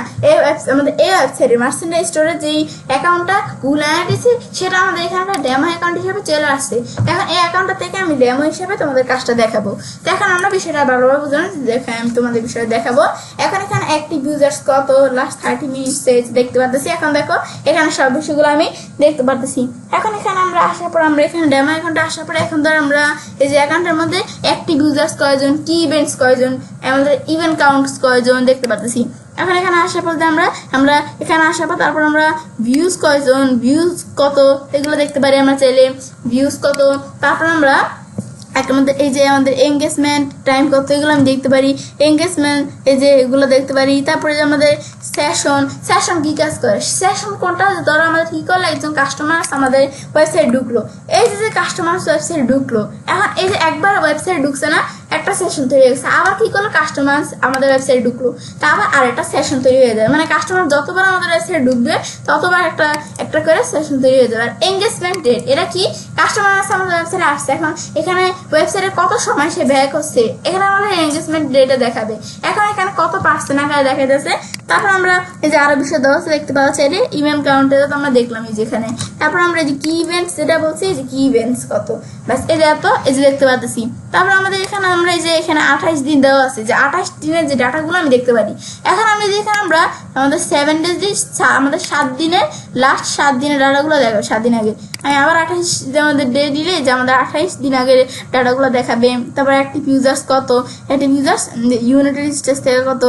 আমাদের এই ওয়েবসাইটে মার্চেন্ডাইজ স্টোরের যেই অ্যাকাউন্টটা গুগল অ্যানালিটিক্সে, সেটা আমাদের এখানে একটা ডেমো অ্যাকাউন্ট হিসেবে চলে আসছে। এখন এই অ্যাকাউন্টটা থেকে আমি ডেমো হিসেবে তোমাদের কাজটা দেখাবো। তো এখন আমরা বিষয়টা ভালোভাবে বুঝলাম, দেখে আমি তোমাদের বিষয়ে দেখাবো। এখন এখানে অ্যাক্টিভ ইউজার্স কত, লাস্ট 30 মিনিটস দেখতে পারতেছি। এখন দেখো এখানে সব বিষয়গুলো আমি দেখতে পারতেছি। এখন এখানে আমরা আসার পর আমরা এখানে ডেমো অ্যাকাউন্টে আসার পর এখন ধর আমরা এই যে অ্যাকাউন্টের মধ্যে অ্যাক্টিভ ইউজার্স কয়জন, কি ইভেন্টস কয়জন, আমাদের ইভেন্ট কাউন্টস কয়জন দেখতে পারতেছি। এখন এখানে আসার পর আমরা এখানে আসার পর তারপর আমরা ভিউজ কয়জন, ভিউজ কত, এগুলো দেখতে পারি আমরা চাইলে, ভিউজ কত। তারপর আমরা আমাদের এই যে আমাদের এঙ্গেজমেন্ট টাইম কত, এগুলো আমি দেখতে পারি, এঙ্গেজমেন্ট এই যে এগুলো দেখতে পারি। তারপরে যে আমাদের সেশন কি কাজ করে, সেশন কোনটা, ধরো আমাদের কি করলো, একজন কাস্টমার আমাদের ওয়েবসাইট ঢুকলো, এই যে কাস্টমার ওয়েবসাইট ঢুকলো, এখন এই যে একবার ওয়েবসাইট ঢুকছে না, একটা সেশন তৈরি হয়ে গেছে, আবার কি করলো, কাস্টমার আমাদের ওয়েবসাইট ঢুকলো, তা আবার আরেকটা সেশন তৈরি হয়ে যাবে, মানে কাস্টমার যতবার আমাদের ওয়েবসাইট ঢুকবে ততবার একটা করে সেশন তৈরি হয়ে যাবে। আর এঙ্গেজমেন্ট ডেট, এটা কি, কাস্টমার আমাদের ওয়েবসাইটে আসছে, এখন এখানে ওয়েবসাইটে কত সময় সে ব্যয় করছে, এখানে আমাদের এঙ্গেজমেন্ট ডেটে দেখাবে। এখন এখানে কত পার্সেন্ট আকারে দেখা যাচ্ছে। তারপর আমরা এই যে আরো বিষয় দেওয়া আছে দেখতে পাওয়া চাইলে ইভেন্ট কাউন্টে তো আমরা দেখলাম এই যেখানে। তারপর আমরা এই যে কি ইভেন্টস যেটা বলছি, এই যে কি ইভেন্টস কত, ব্যাস এই যে এত এই যে দেখতে পাচ্ছি। তারপর আমাদের এখানে আমরা এই যে এখানে 28 দিন দেওয়া আছে, যে 28 দিনের যে ডাটাগুলো আমি দেখতে পারি। এখন আমি যেখানে আমরা আমাদের 7 ডেজ দিয়ে আমাদের 7 দিনের লাস্ট 7 দিনের ডাটাগুলো দেখাবে, 7 দিন আগে আমি আবার 28 আমাদের ডে দিলে যে আমাদের 28 দিন আগের ডাটাগুলো দেখাবে। তারপর অ্যাক্টিভ ইউজার্স কত, অ্যাক্টিভ ইউজার্স ইউনাইটেড স্টেটস থেকে কত,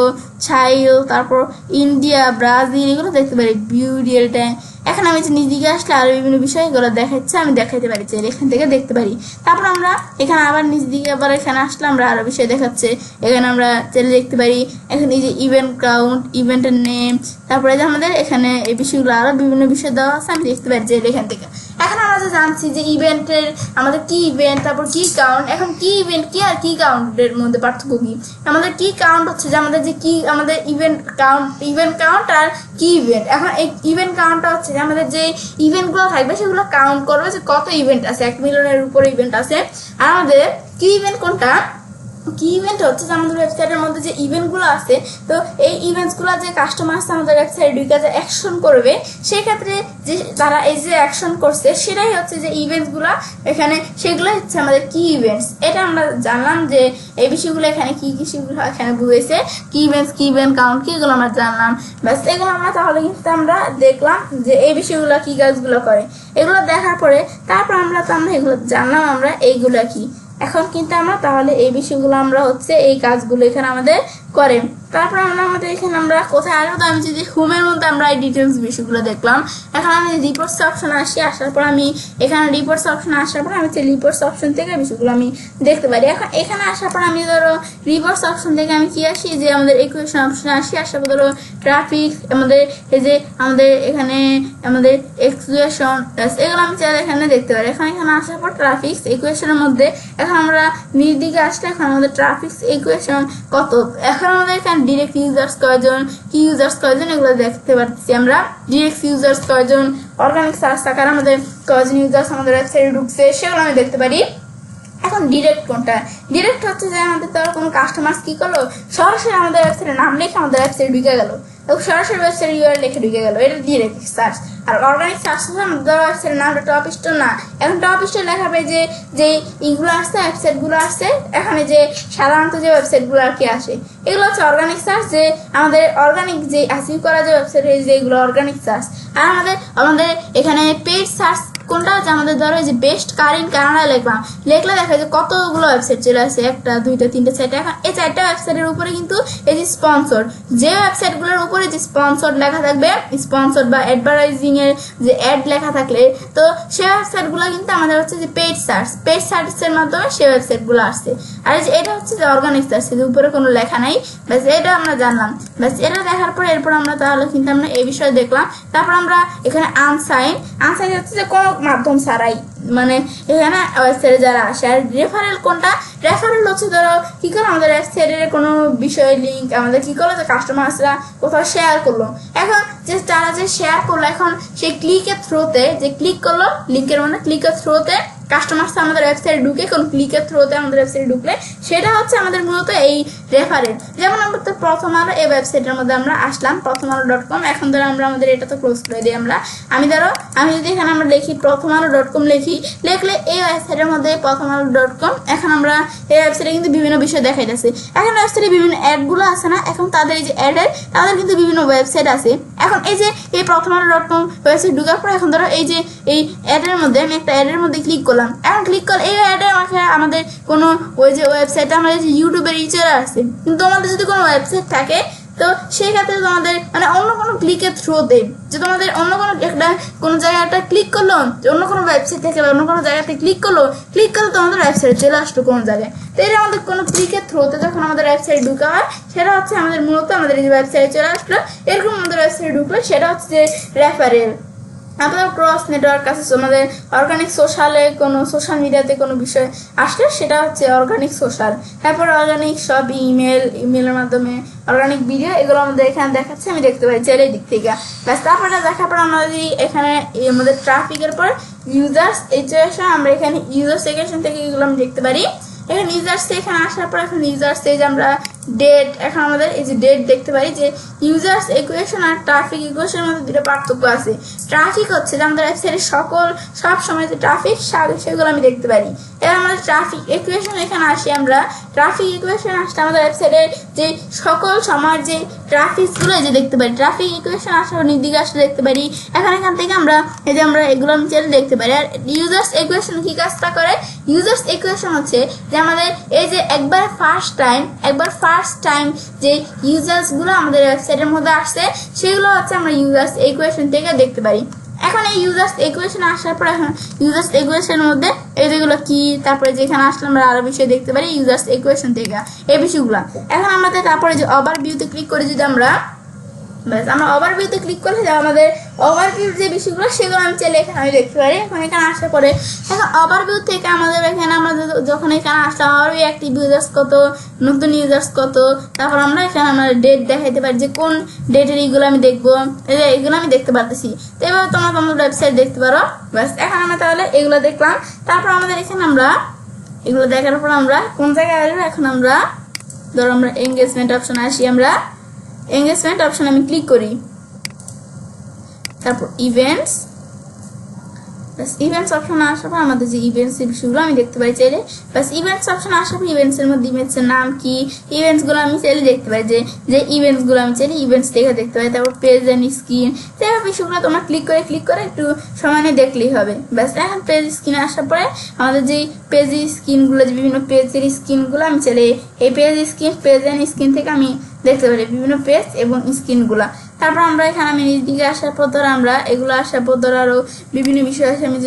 চাইল, তারপর ইন্ডিয়া, ব্রাজিল, এগুলো দেখতে পারি, ভিউ রিয়েল টাইম। এখন আমি যে নিজদিকে আসলে আরো বিভিন্ন বিষয়গুলো দেখাচ্ছে, আমি দেখাইতে পারি, এখান থেকে দেখতে পারি। তারপর আমরা এখানে আবার নিজদিকে আবার এখানে আসলে আমরা আরো বিষয় দেখাচ্ছে, এখানে আমরা চাইলে দেখতে পারি। এখন এই যে ইভেন্ট কাউন্ট, ইভেন্টের নেম, তারপরে যে আমাদের এখানে এই বিষয়গুলো আরো বিভিন্ন বিষয় দেওয়া আছে, আমি দেখতে পারি এখান থেকে। এখন আমরা যে জানছি যে ইভেন্টের আমাদের কি ইভেন্ট, তারপর কি কাউন্ট। এখন কি ইভেন্ট কি আর কি কাউন্টের মধ্যে পার্থক্য কি, আমাদের কি কাউন্ট হচ্ছে যে আমাদের যে কি আমাদের ইভেন্ট কাউন্ট আর কি ইভেন্ট। এখন এই ইভেন্ট কাউন্টটা হচ্ছে যে আমাদের যে ইভেন্টগুলো থাকবে সেগুলো কাউন্ট করবে যে কত ইভেন্ট আছে, 1 মিলিয়নের উপরে ইভেন্ট আছে। আর আমাদের কি ইভেন্ট কোনটা, কি ইভেন্ট হচ্ছে যে আমাদের ওয়েবসাইটের মধ্যে যে ইভেন্টগুলো আছে, তো এই ইভেন্টসগুলো যে কাস্টমার আমাদের ওয়েবসাইট ঢুকে যে অ্যাকশন করবে, সেই ক্ষেত্রে যে তারা এই যে অ্যাকশন করছে সেটাই হচ্ছে যে ইভেন্টসগুলো, এখানে সেগুলো হচ্ছে আমাদের কি ইভেন্টস। এটা আমরা জানলাম যে এই বিষয়গুলো এখানে কি বিষয়গুলো এখানে বুঝেছে, কি ইভেন্টস, কি ইভেন্ট কাউন্ট কি, এগুলো আমরা জানলাম। ব্যাস এগুলো আমরা তাহলে কিন্তু আমরা দেখলাম যে এই বিষয়গুলো কি কাজগুলো করে। এগুলো দেখার পরে তারপর আমরা এগুলো জানলাম আমরা এইগুলো কি। এখন কিন্তু আমরা তাহলে এই বিষয়গুলো আমরা হচ্ছে এই কাজগুলো এখানে আমাদের করে। তারপর আমরা আমাদের এখানে আমরা কোথায় আসবো, আমি যদি হোমের মধ্যে আমরা এই ডিটেলস বিষয়গুলো দেখলাম। এখন আমি রিপোর্টস অপশন আসার পর আমি এখানে রিপোর্টস অপশন আসার পর আমি রিপোর্টস অপশন থেকে বিষয়গুলো আমি দেখতে পারি। এখন এখানে আসার পর আমি ধরো রিপোর্টস অপশন থেকে আমি কি আসি, যে আমাদের ইকুয়েশন অপশন আসার পর ধরো ট্রাফিক, আমাদের এই যে আমাদের এখানে আমাদের ইকুয়েশন, এগুলো আমি চাইলে এখানে দেখতে পারি। এখন এখানে আসার পর ট্রাফিক ইকুয়েশনের মধ্যে এখন আমরা নিজ দিকে আসলে এখন আমাদের ট্রাফিক ইকুয়েশন কত, এখন আমাদের এখানে ডিরেক্ট ইউজার্স কয়জন, কি ইউজার্স কয়জন, এগুলো দেখতে পাচ্ছি আমরা। ডিরেক্ট ইউজার্স কয়জন, অর্গানিক সার্চ থাকার আমাদের কয়জন ইউজার্স আমাদের ওয়েবসাইটে ঢুকছে, সেগুলো আমি দেখতে পারি। এখন ডিরেক্ট কোনটা, ডিরেক্ট হচ্ছে যে আমাদের তো কোনো কাস্টমার কি করলো, সরাসরি আমাদের ওয়েবসাইটে নাম লিখে আমাদের ওয়েবসাইটে ঢুকে গেল, সরাসরি ওয়েবসাইট ইউআরএল লিখে ঢুকে গেল, এটা ডিরেক্ট সার্চ। আর অর্গানিক সার্চ হচ্ছে আমাদের ওয়েবসাইটের নামটা টপ স্টোর না, এখন টপ স্টোর লেখাবে যে ইগুলো আসছে ওয়েবসাইটগুলো আসছে, এখানে যে সাধারণত যে ওয়েবসাইটগুলো আর কি আসে, এগুলো হচ্ছে অর্গানিক সার্চ, যে আমাদের অর্গানিক যে অ্যাচিভ করা যে ওয়েবসাইট যেগুলো অর্গানিক সার্চ। আর আমাদের এখানে পেইড সার্চ কোনটা হচ্ছে আমাদের ধরো এই যে বেস্ট কার ইন কানাডা লিখলাম, লিখলে দেখা যায় কতগুলো ওয়েবসাইট চলে আসে, 1টা 2টা 3টে 4টে। এখন এই 4টা ওয়েবসাইটের উপরে কিন্তু এই যে স্পন্সর, যে ওয়েবসাইটগুলোর উপরে যে স্পন্সর লেখা থাকবে, স্পন্সর বা অ্যাডভার্টাইজিং এর যে অ্যাড লেখা থাকলে, তো সেই ওয়েবসাইটগুলো কিন্তু আমাদের হচ্ছে যে পেইড সার্চের মাধ্যমে সেই ওয়েবসাইটগুলো আসছে। আর এই যে এটা হচ্ছে যে অর্গানিক সার্চ, এর উপরে কোনো লেখা নাই, ব্যাস এটা আমরা জানলাম। ব্যাস এটা দেখার পরে এরপর আমরা তাহলে কিন্তু আমরা এই বিষয়ে দেখলাম। তারপর আমরা এখানে আনসাইন হচ্ছে যে কোনো মাধ্যম ছাড়াই, মানে এখানে ওয়েবসাইটে যারা আসে। আর রেফারেল কোনটা? রেফারেল হচ্ছে ধরো কি করে আমাদের ওয়েবসাইটের কোনো বিষয় লিঙ্ক আমাদের কি করলো, যে কাস্টমার্সরা কোথাও শেয়ার করলো, এখন যে তারা যে শেয়ার করলো, এখন সেই ক্লিকের থ্রুতে যে ক্লিক করলো, লিঙ্কের মানে ক্লিকের থ্রুতে কাস্টমার্স আমাদের ওয়েবসাইটে ঢুকে, কোন ক্লিকের থ্রুতে আমাদের ওয়েবসাইটে ঢুকলে সেটা হচ্ছে আমাদের মূলত এই রেফারেল। যেমন আমরা তো প্রথম আলো এই ওয়েবসাইটের মধ্যে আমরা আসলাম, prothomalo.com। এখন ধরো আমরা আমাদের এটা তো ক্লোজ করে দিই। আমি যদি এখানে আমরা লিখি prothomalo.com লিখলে এই ওয়েবসাইটের মধ্যে prothomalo.com। এখন আমরা এই ওয়েবসাইটে কিন্তু বিভিন্ন বিষয় দেখাইতেছে। এখন ওয়েবসাইটে বিভিন্ন অ্যাডগুলো আছে না, এখন তাদের এই যে অ্যাডের তাদের কিন্তু বিভিন্ন ওয়েবসাইট আছে। এখন এই যে এই prothomalo.com ওয়েবসাইট ঢোকার পর এখন ধরো এই যে এই অ্যাডের মধ্যে আমি একটা অ্যাডের মধ্যে ক্লিক করলাম। এখন ক্লিক করলে এই অ্যাডে আমাদের কোনো ওই যে ওয়েবসাইটে আমাদের যে ইউটিউবের চলে আসছে, কিন্তু আমাদের যদি কোনো ওয়েবসাইট থাকে তো সেই ক্ষেত্রে তোমাদের মানে অন্য কোনো ক্লিকের থ্রুতে, যে তোমাদের অন্য কোনো কোনো জায়গাটা ক্লিক করলো, অন্য কোনো ওয়েবসাইট থেকে অন্য কোনো জায়গাতে ক্লিক করলে তোমাদের ওয়েবসাইটে চলে আসলো কোনো জায়গায়। তো এটা আমাদের কোনো ক্লিকের থ্রুতে যখন আমাদের ওয়েবসাইট ঢুকা হয়, সেটা হচ্ছে আমাদের মূলত আমাদের এই যে ওয়েবসাইটে চলে আসলো, এরকম আমাদের ওয়েবসাইটে ঢুকলো, সেটা হচ্ছে যে রেফারেল। আপনার ক্রস নেটওয়ার্ক আছে, আমাদের অর্গানিক সোশ্যালে কোনো সোশ্যাল মিডিয়াতে কোনো বিষয় আসলে সেটা হচ্ছে অর্গানিক সোশ্যাল। তারপর অর্গানিক সব ইমেলের মাধ্যমে অর্গানিক ভিডিও, এগুলো আমাদের এখানে দেখাচ্ছে, আমি দেখতে পাই চাইলে দিক থেকে। ব্যাস তারপরে দেখার পর আমরা যদি এখানে আমাদের ট্রাফিকের পর ইউজার্স আমরা এখানে ইউজার্স সেকশন থেকে এগুলো আমি দেখতে পারি। এখানে ইউজার্সে এখানে আসার পর এখন ইউজার্সে যে আমরা ডেট, এখন আমাদের এই যে ডেট দেখতে পারি যে ইউজার্স ইকুয়েশন আর ট্রাফিক ইকুয়েশনের মধ্যে দুটো পার্থক্য আছে। ট্রাফিক হচ্ছে যে আমাদের ওয়েবসাইটের সব সময় যে ট্রাফিক সেগুলো আমি দেখতে পারি। এবার আমাদের ট্রাফিক ইকুয়েশন এখানে আসি, আমরা ট্রাফিক ইকুয়েশন আসলে আমাদের ওয়েবসাইটের যে সকল সময়ের যে ট্রাফিকগুলো যে দেখতে পারি, ট্রাফিক ইকুয়েশন আসার নির্দিকে আসলে দেখতে পারি। এখান থেকে আমরা এই যে আমরা এগুলো আমি চাইলে দেখতে পারি। আর ইউজার্স ইকুয়েশন কি কাজটা করে? ইউজার্স ইকুয়েশন হচ্ছে যে আমাদের এই যে একবার ফার্স্ট টাইম যে ইউজার্সগুলো আমাদের ওয়েবসাইটের মধ্যে আসছে, সেগুলো হচ্ছে আমরা ইউজার্স ইকুয়েশন থেকে দেখতে পারি। এখন এই ইউজার্স ইকুয়েশন আসার পর এখন ইউজার্স ইকুয়েশনের মধ্যে এই যেগুলো কি, তারপরে যেখানে আসলে আমরা আরো বিষয় দেখতে পারি ইউজার্স ইকুয়েশন থেকে এই বিষয়গুলো। এখন আমাদের তারপরে যে ওভারভিউতে ক্লিক করে যদি আমরা ওভারভিউতে ক্লিক করলে আমাদের ওভারভিউর যে বিষয়গুলো সেগুলো আমি চাইলে এখানে আমি দেখতে পারি। এখন এখানে আসার পরে এখন ওভারভিউ থেকে আমাদের এখানে যখন এখানে আসলাম ওভারভিউ অ্যাক্টিভ ইউজার্স কত, নতুন ইউজার্স কত, তারপর আমরা এখানে আমরা ডেট দেখাইতে পারি যে কোন ডেটের এইগুলো আমি দেখবো, এইগুলো আমি দেখতে পারতেছি। তো এভাবে তোমাদের ওয়েবসাইট দেখতে পারো। ব্যাস এখন আমরা তাহলে এগুলো দেখলাম। তারপর আমাদের এখানে আমরা এগুলো দেখার পর আমরা কোন জায়গায় আসবো, এখন আমরা ধরো আমরা এঙ্গেজমেন্ট অপশনে আসি। আমরা এঙ্গেজমেন্ট অপশন আমি ক্লিক করি, তারপর ইভেন্টস অপশন আসার পর আমাদের যে ইভেন্টস এর বিষয়গুলো আমি দেখতে পাই চাইলে। বাস ইভেন্টস অপশন আসার পর ইভেন্টস এর মধ্যে ইভেন্টসের নাম কি, ইভেন্টস গুলো আমি চাইলে দেখতে পাই, যে ইভেন্টস গুলো আমি চাইলে ইভেন্টস দেখতে পাই। তারপর পেজ এন্ড স্ক্রিন, তো এই বিষয়গুলো তোমরা ক্লিক করে একটু সময় নিয়ে দেখলেই হবে। ব্যাস এখন পেজ স্ক্রিনে আসার পরে আমাদের যে পেজ স্ক্রিন গুলো, যে বিভিন্ন পেজের স্ক্রিন গুলো আমি চাইলে এই পেজ এন্ড স্ক্রিন থেকে আমি দেখতে পারি বিভিন্ন পেজ এবং স্ক্রিন গুলা। তারপর আমরা এখানে আমি নিজ দিকে আসার পর ধরো আমরা এগুলো আসার পর ধরো আরো বিভিন্ন বিষয় আছে। আমি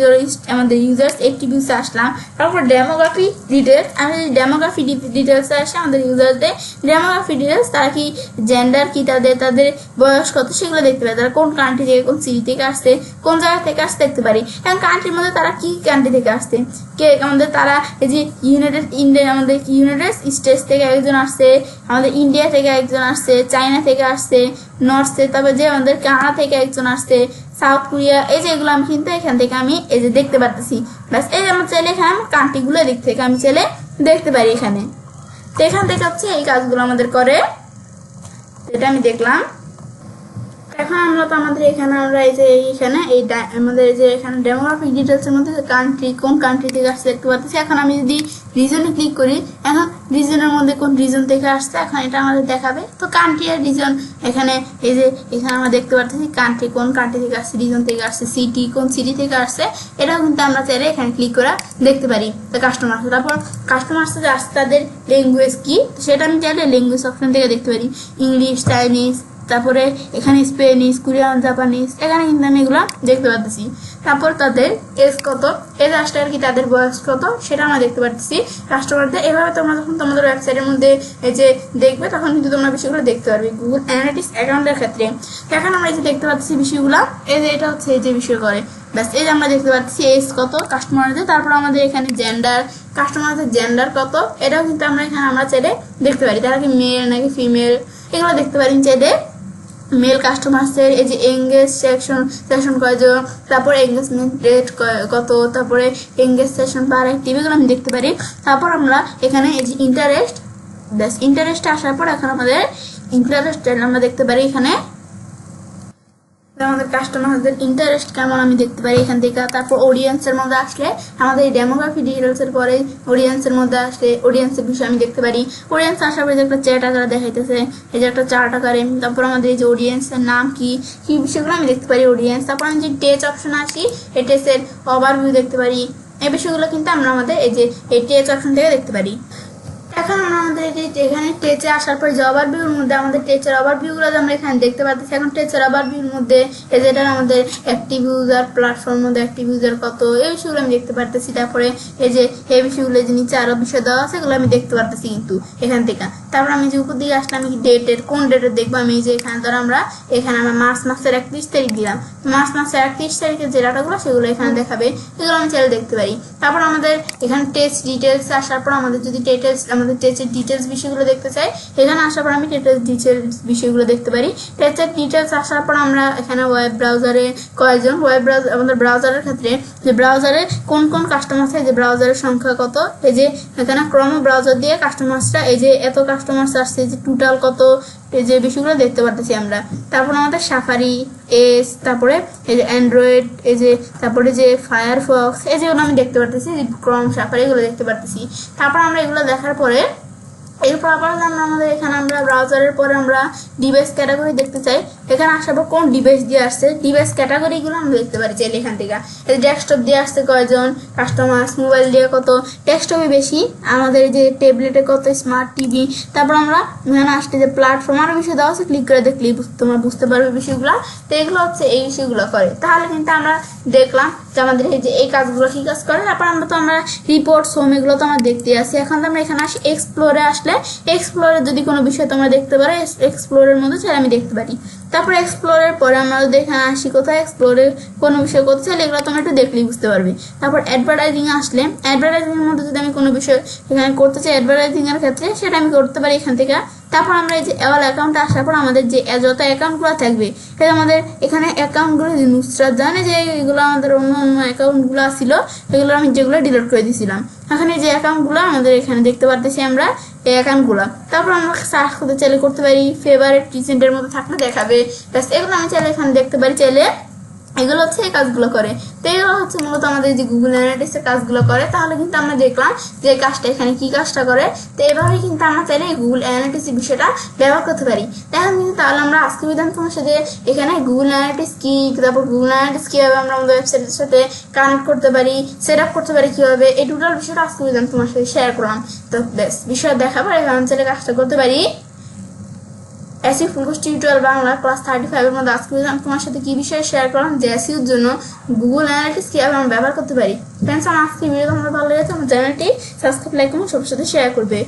আমাদের ইউজার্স অ্যাক্টিভিটিতে আসলাম, তারপর ডেমোগ্রাফি ডিটেলস, আমি ডেমোগ্রাফি ডিটেলসে আসে আমাদের ইউজারদের ডেমোগ্রাফি ডিটেলস, তারা কি জেন্ডার কি, তাদের বয়স কত, সেগুলো দেখতে পারি। তারা কোন কান্ট্রি থেকে, কোন সিটি থেকে আসছে, কোন জায়গা থেকে আসতে দেখতে পারি। এবং কান্ট্রির মধ্যে তারা কি কান্ট্রি থেকে আসছে, কে আমাদের তারা এই যে আমাদের ইউনাইটেড স্টেটস থেকে একজন আসছে, আমাদের ইন্ডিয়া থেকে একজন আসছে, চায়না থেকে আসছে, নর্থে, তবে যে আমাদের কানাডা থেকে একজন আসছে, সাউথ কোরিয়া, এই যে এগুলো আমি কিন্তু এখান থেকে আমি এই যে দেখতে পারতেছি। ব্যাস এই যে আমার চাইলে এখানে আমার কান্ট্রিগুলো দিক থেকে আমি চাইলে দেখতে পারি এখানে। তো এখান থেকে হচ্ছে এই কাজগুলো আমাদের করে, এটা আমি দেখলাম। এখন আমরা তো আমাদের এখানে আমরা এই যে এখানে আমাদের যে এখানে ডেমোগ্রাফিক ডিটেলস এর মধ্যে কান্ট্রি কোন কান্ট্রি থেকে আসছে দেখতে পাচ্ছি। এখন আমি যদি রিজনে ক্লিক করি, এখন রিজনের মধ্যে কোন রিজন থেকে আসছে এখন এটা আমাদের দেখাবে। তো কান্ট্রি আর রিজন এখানে এই যে এখানে আমরা দেখতে পাচ্ছি কান্ট্রি কোন কান্ট্রি থেকে আসছে, রিজন থেকে আসছে, সিটি কোন সিটি থেকে আসছে, এটাও কিন্তু আমরা চাইলে এখানে ক্লিক করে দেখতে পারি। তো কাস্টমার, তারপর কাস্টমার সাথে আসছে তাদের ল্যাঙ্গুয়েজ কি, সেটা আমি চাইলে ল্যাঙ্গুয়েজ অপশন থেকে দেখতে পারি। ইংলিশ, চাইনিজ, তারপরে এখানে স্পেনিশ, কোরিয়ান, জাপানিজ, এখানে কিন্তু আমি এগুলো দেখতে পাচ্ছি। তারপর তাদের এজ কত, এজ আসলে আর কি তাদের বয়স কত সেটা আমরা দেখতে পাচ্ছি কাস্টমারদের। এভাবে তোমরা যখন তোমাদের ওয়েবসাইটের মধ্যে এই যে দেখবে তখন কিন্তু তোমরা বিষয়গুলো দেখতে পারবে গুগল অ্যানালিটিক্স অ্যাকাউন্টের ক্ষেত্রে। এখন আমরা এই যে দেখতে পাচ্ছি বিষয়গুলো, এই যে এটা হচ্ছে এই যে বিষয় করে ব্যাস, এই যে আমরা দেখতে পাচ্ছি এজ কত কাস্টমারদের, তারপর আমাদের এখানে জেন্ডার, কাস্টমারদের জেন্ডার কত, এটাও কিন্তু আমরা এখানে আমরা চাইলে দেখতে পারি। তারা কি মেল নাকি ফিমেল এগুলো দেখতে পারি চাইলে। মেল কাস্টমার্সের এই যে এঙ্গেজ সেশন কয়জন, তারপরে এঙ্গেজমেন্ট রেট কত, তারপরে এঙ্গেজ সেশন পার অ্যাক্টিভ, এগুলো আমি দেখতে পারি। তারপর আমরা এখানে এই যে ইন্টারেস্ট, ব্যাস ইন্টারেস্ট আসার পর এখন আমাদের ইন্টারেস্ট আমরা দেখতে পারি এখানে আমাদের কাস্টমারদের ইন্টারেস্ট কেমন আমি দেখতে পারি এখান থেকে। তারপর অডিয়েন্সের মধ্যে আসলে আমাদের এই ডেমোগ্রাফি ডিটেলসের পরে অডিয়েন্সের মধ্যে আসলে অডিয়েন্সের বিষয় আমি দেখতে পারি। অডিয়েন্স আসার পরে যে একটা চ্যাট আকারে দেখাইতেছে, এই যে একটা চার্ট আকারে। তারপর আমাদের এই যে অডিয়েন্সের নাম কি কি বিষয়গুলো আমি দেখতে পারি অডিয়েন্স। তারপর আমি যে টেচ অপশন আসি, এই টেচের ওভারভিউ দেখতে পারি। এই বিষয়গুলো কিন্তু আমরা আমাদের এই যে এই টেচ অপশন থেকে দেখতে পারি। এখন আমরা আমাদের এখানে টেচে আসার পর যে ওভারভিউর মধ্যে আমাদের টেচের ওভারভিউগুলো আমরা এখানে দেখতে পাচ্ছি। এখন টেচের ওভারভিউর মধ্যে এই যে এটা আমাদের অ্যাক্টিভ ইউজার, প্ল্যাটফর্ম মধ্যে অ্যাক্টিভ ইউজার কত, এই বিষয়গুলো আমি দেখতে পারতেছি। তারপরে এই যে এই বিষয়গুলো যে নিচে আরো বিষয় দেওয়া আছে এগুলো আমি দেখতে পারতেছি কিন্তু এখান থেকে। তারপর আমি যে উপর দিকে আসলে আমি ডেটের কোন ডেটের দেখবো, আমি এই যে এখানে ধরো আমরা মার্চ মাসের 31 তারিখ দিলাম, মার্চ মাসের 31 তারিখের যে ডাটাগুলো সেগুলো এখানে দেখাবে, এগুলো আমি চাইলে দেখতে পারি। তারপর আমাদের এখানে টেস্ট ডিটেলস আসার পর আমাদের যদি আমাদের টেস্টের ডিটেলস বিষয়গুলো দেখতে চাই, এখানে আসার পর আমি টেস্টের ডিটেলস বিষয়গুলো দেখতে পারি। টেস্টের ডিটেলস আসার পর আমরা এখানে ওয়েব ব্রাউজারে কয়জন, ওয়েব ব্রাউজার আমাদের ব্রাউজারের ক্ষেত্রে যে ব্রাউজারে কোন কোন কাস্টমার আছে, যে ব্রাউজারের সংখ্যা কত, এই যে এখানে ক্রম ব্রাউজার দিয়ে কাস্টমার্সরা এই যে এত কাস্টমার্স আসছে, যে টোটাল কত, এই যে বিষয়গুলো দেখতে পারতেছি আমরা। তারপর আমাদের সাফারি, এস, তারপরে এই যে অ্যান্ড্রয়েড, এই যে তারপরে যে ফায়ারফক্স, এই যেগুলো আমি দেখতে পারতেছি, ক্রম, সাফারি এগুলো দেখতে পারতেছি। তারপর আমরা এগুলো দেখার পরে এরপর আবার আমাদের এখানে আমরা ব্রাউজারের পরে আমরা ডিভাইস ক্যাটাগরি দেখতে চাই। এখানে আসার পর কোন ডিভাইস দিয়ে আসছে ডিভাইস ক্যাটাগরিগুলো আমরা দেখতে পারি চাইলে এখান থেকে। এই ডেস্কটপ দিয়ে আসছে কয়জন কাস্টমার, মোবাইল দিয়ে কত, ডেস্কটপে বেশি, আমাদের যে ট্যাবলেটে কত, স্মার্ট টিভি। তারপর আমরা এখানে আসতে যে প্ল্যাটফর্ম আরও বিষয় দেওয়া আছে, ক্লিক করে দেখলে তোমরা বুঝতে পারবে বিষয়গুলো। তো এগুলো হচ্ছে এই বিষয়গুলো করে। তাহলে কিন্তু আমরা দেখলাম যে আমাদের এই যে এই কাজগুলো কি কাজ করে। তারপর আমরা রিপোর্ট, হোম এগুলো তো আমরা দেখতে আসি। এখন তো আমরা এখানে আসি এক্সপ্লোরে, আসলে এক্সপ্লোরে যদি কোনো বিষয় তোমরা দেখতে পারো এক্সপ্লোরের মধ্যে চাইলে আমি দেখতে পারি। তারপর এক্সপ্লোরের পরে আমরা যদি এখানে আসি কোথায় এক্সপ্লোরে কোনো বিষয় করতে চাইলে এগুলো তোমরা একটু দেখলেই বুঝতে পারবে। তারপর অ্যাডভার্টাইজিং আসলে অ্যাডভার্টাইজিং এর মধ্যে যদি আমি কোনো বিষয় এখানে করতে চাই অ্যাডভার্টাইজিং এর ক্ষেত্রে সেটা আমি করতে পারি এখান থেকে। তারপর আমরা এই যে অল অ্যাকাউন্টে আসার পর আমাদের যে যত অ্যাকাউন্টগুলো থাকবে এটা আমাদের এখানে অ্যাকাউন্টগুলো যে নুসরাত জানে যে এগুলো আমাদের অন্য অন্য অ্যাকাউন্টগুলো ছিল এগুলো আমি যেগুলো ডিলিট করে দিয়েছিলাম, এখানে যে অ্যাকাউন্টগুলো আমাদের এখানে দেখতে পারতেছি আমরা এই অ্যাকাউন্টগুলো। তারপর আমরা সার্চ করতে চাইলে করতে পারি, ফেভারিট রিসেন্টের মধ্যে থাকলে দেখাবে, ব্যাস এগুলো আমি চাইলে এখানে দেখতে পারি চাইলে। এগুলো হচ্ছে এই কাজগুলো করে। তো এগুলো হচ্ছে মূলত আমাদের যে গুগল অ্যানালিটিক্স এর কাজগুলো করে। তাহলে কিন্তু আমরা দেখলাম যে কাজটা এখানে কি কাজটা করে। তো এইভাবেই কিন্তু আমরা চাইলে গুগল অ্যানালিটিক্স এর বিষয়টা ব্যবহার করতে পারি। এখন কিন্তু তাহলে আমরা আজকে বিধান তোমার সাথে এখানে গুগল অ্যানালিটিক্স কি, তারপর গুগল অ্যানালিটিক্স কিভাবে আমরা আমাদের ওয়েবসাইটের সাথে কানেক্ট করতে পারি, সেট আপ করতে পারি কিভাবে, এই টোটাল বিষয়টা আজকে বিধান তোমার সাথে শেয়ার করলাম। তো বেশ বিষয় দেখাবো এভাবে আমি চাইলে কাজটা করতে পারি। SEO full course tutorial Bangla class 35 এর মধ্যে আজকে আমি তোমার সাথে কি বিষয়ে শেয়ার করলাম যে এসইওর জন্য গুগল অ্যানালিটিক্স কিভাবে আমরা ব্যবহার করতে পারি। ফ্রেন্ডস, আমার আজকে ভিডিও তোমাদের ভালো লেগেছে আমার চ্যানেলটি সাবস্ক্রাইব, লাইক এবং সবার সাথে শেয়ার করবে।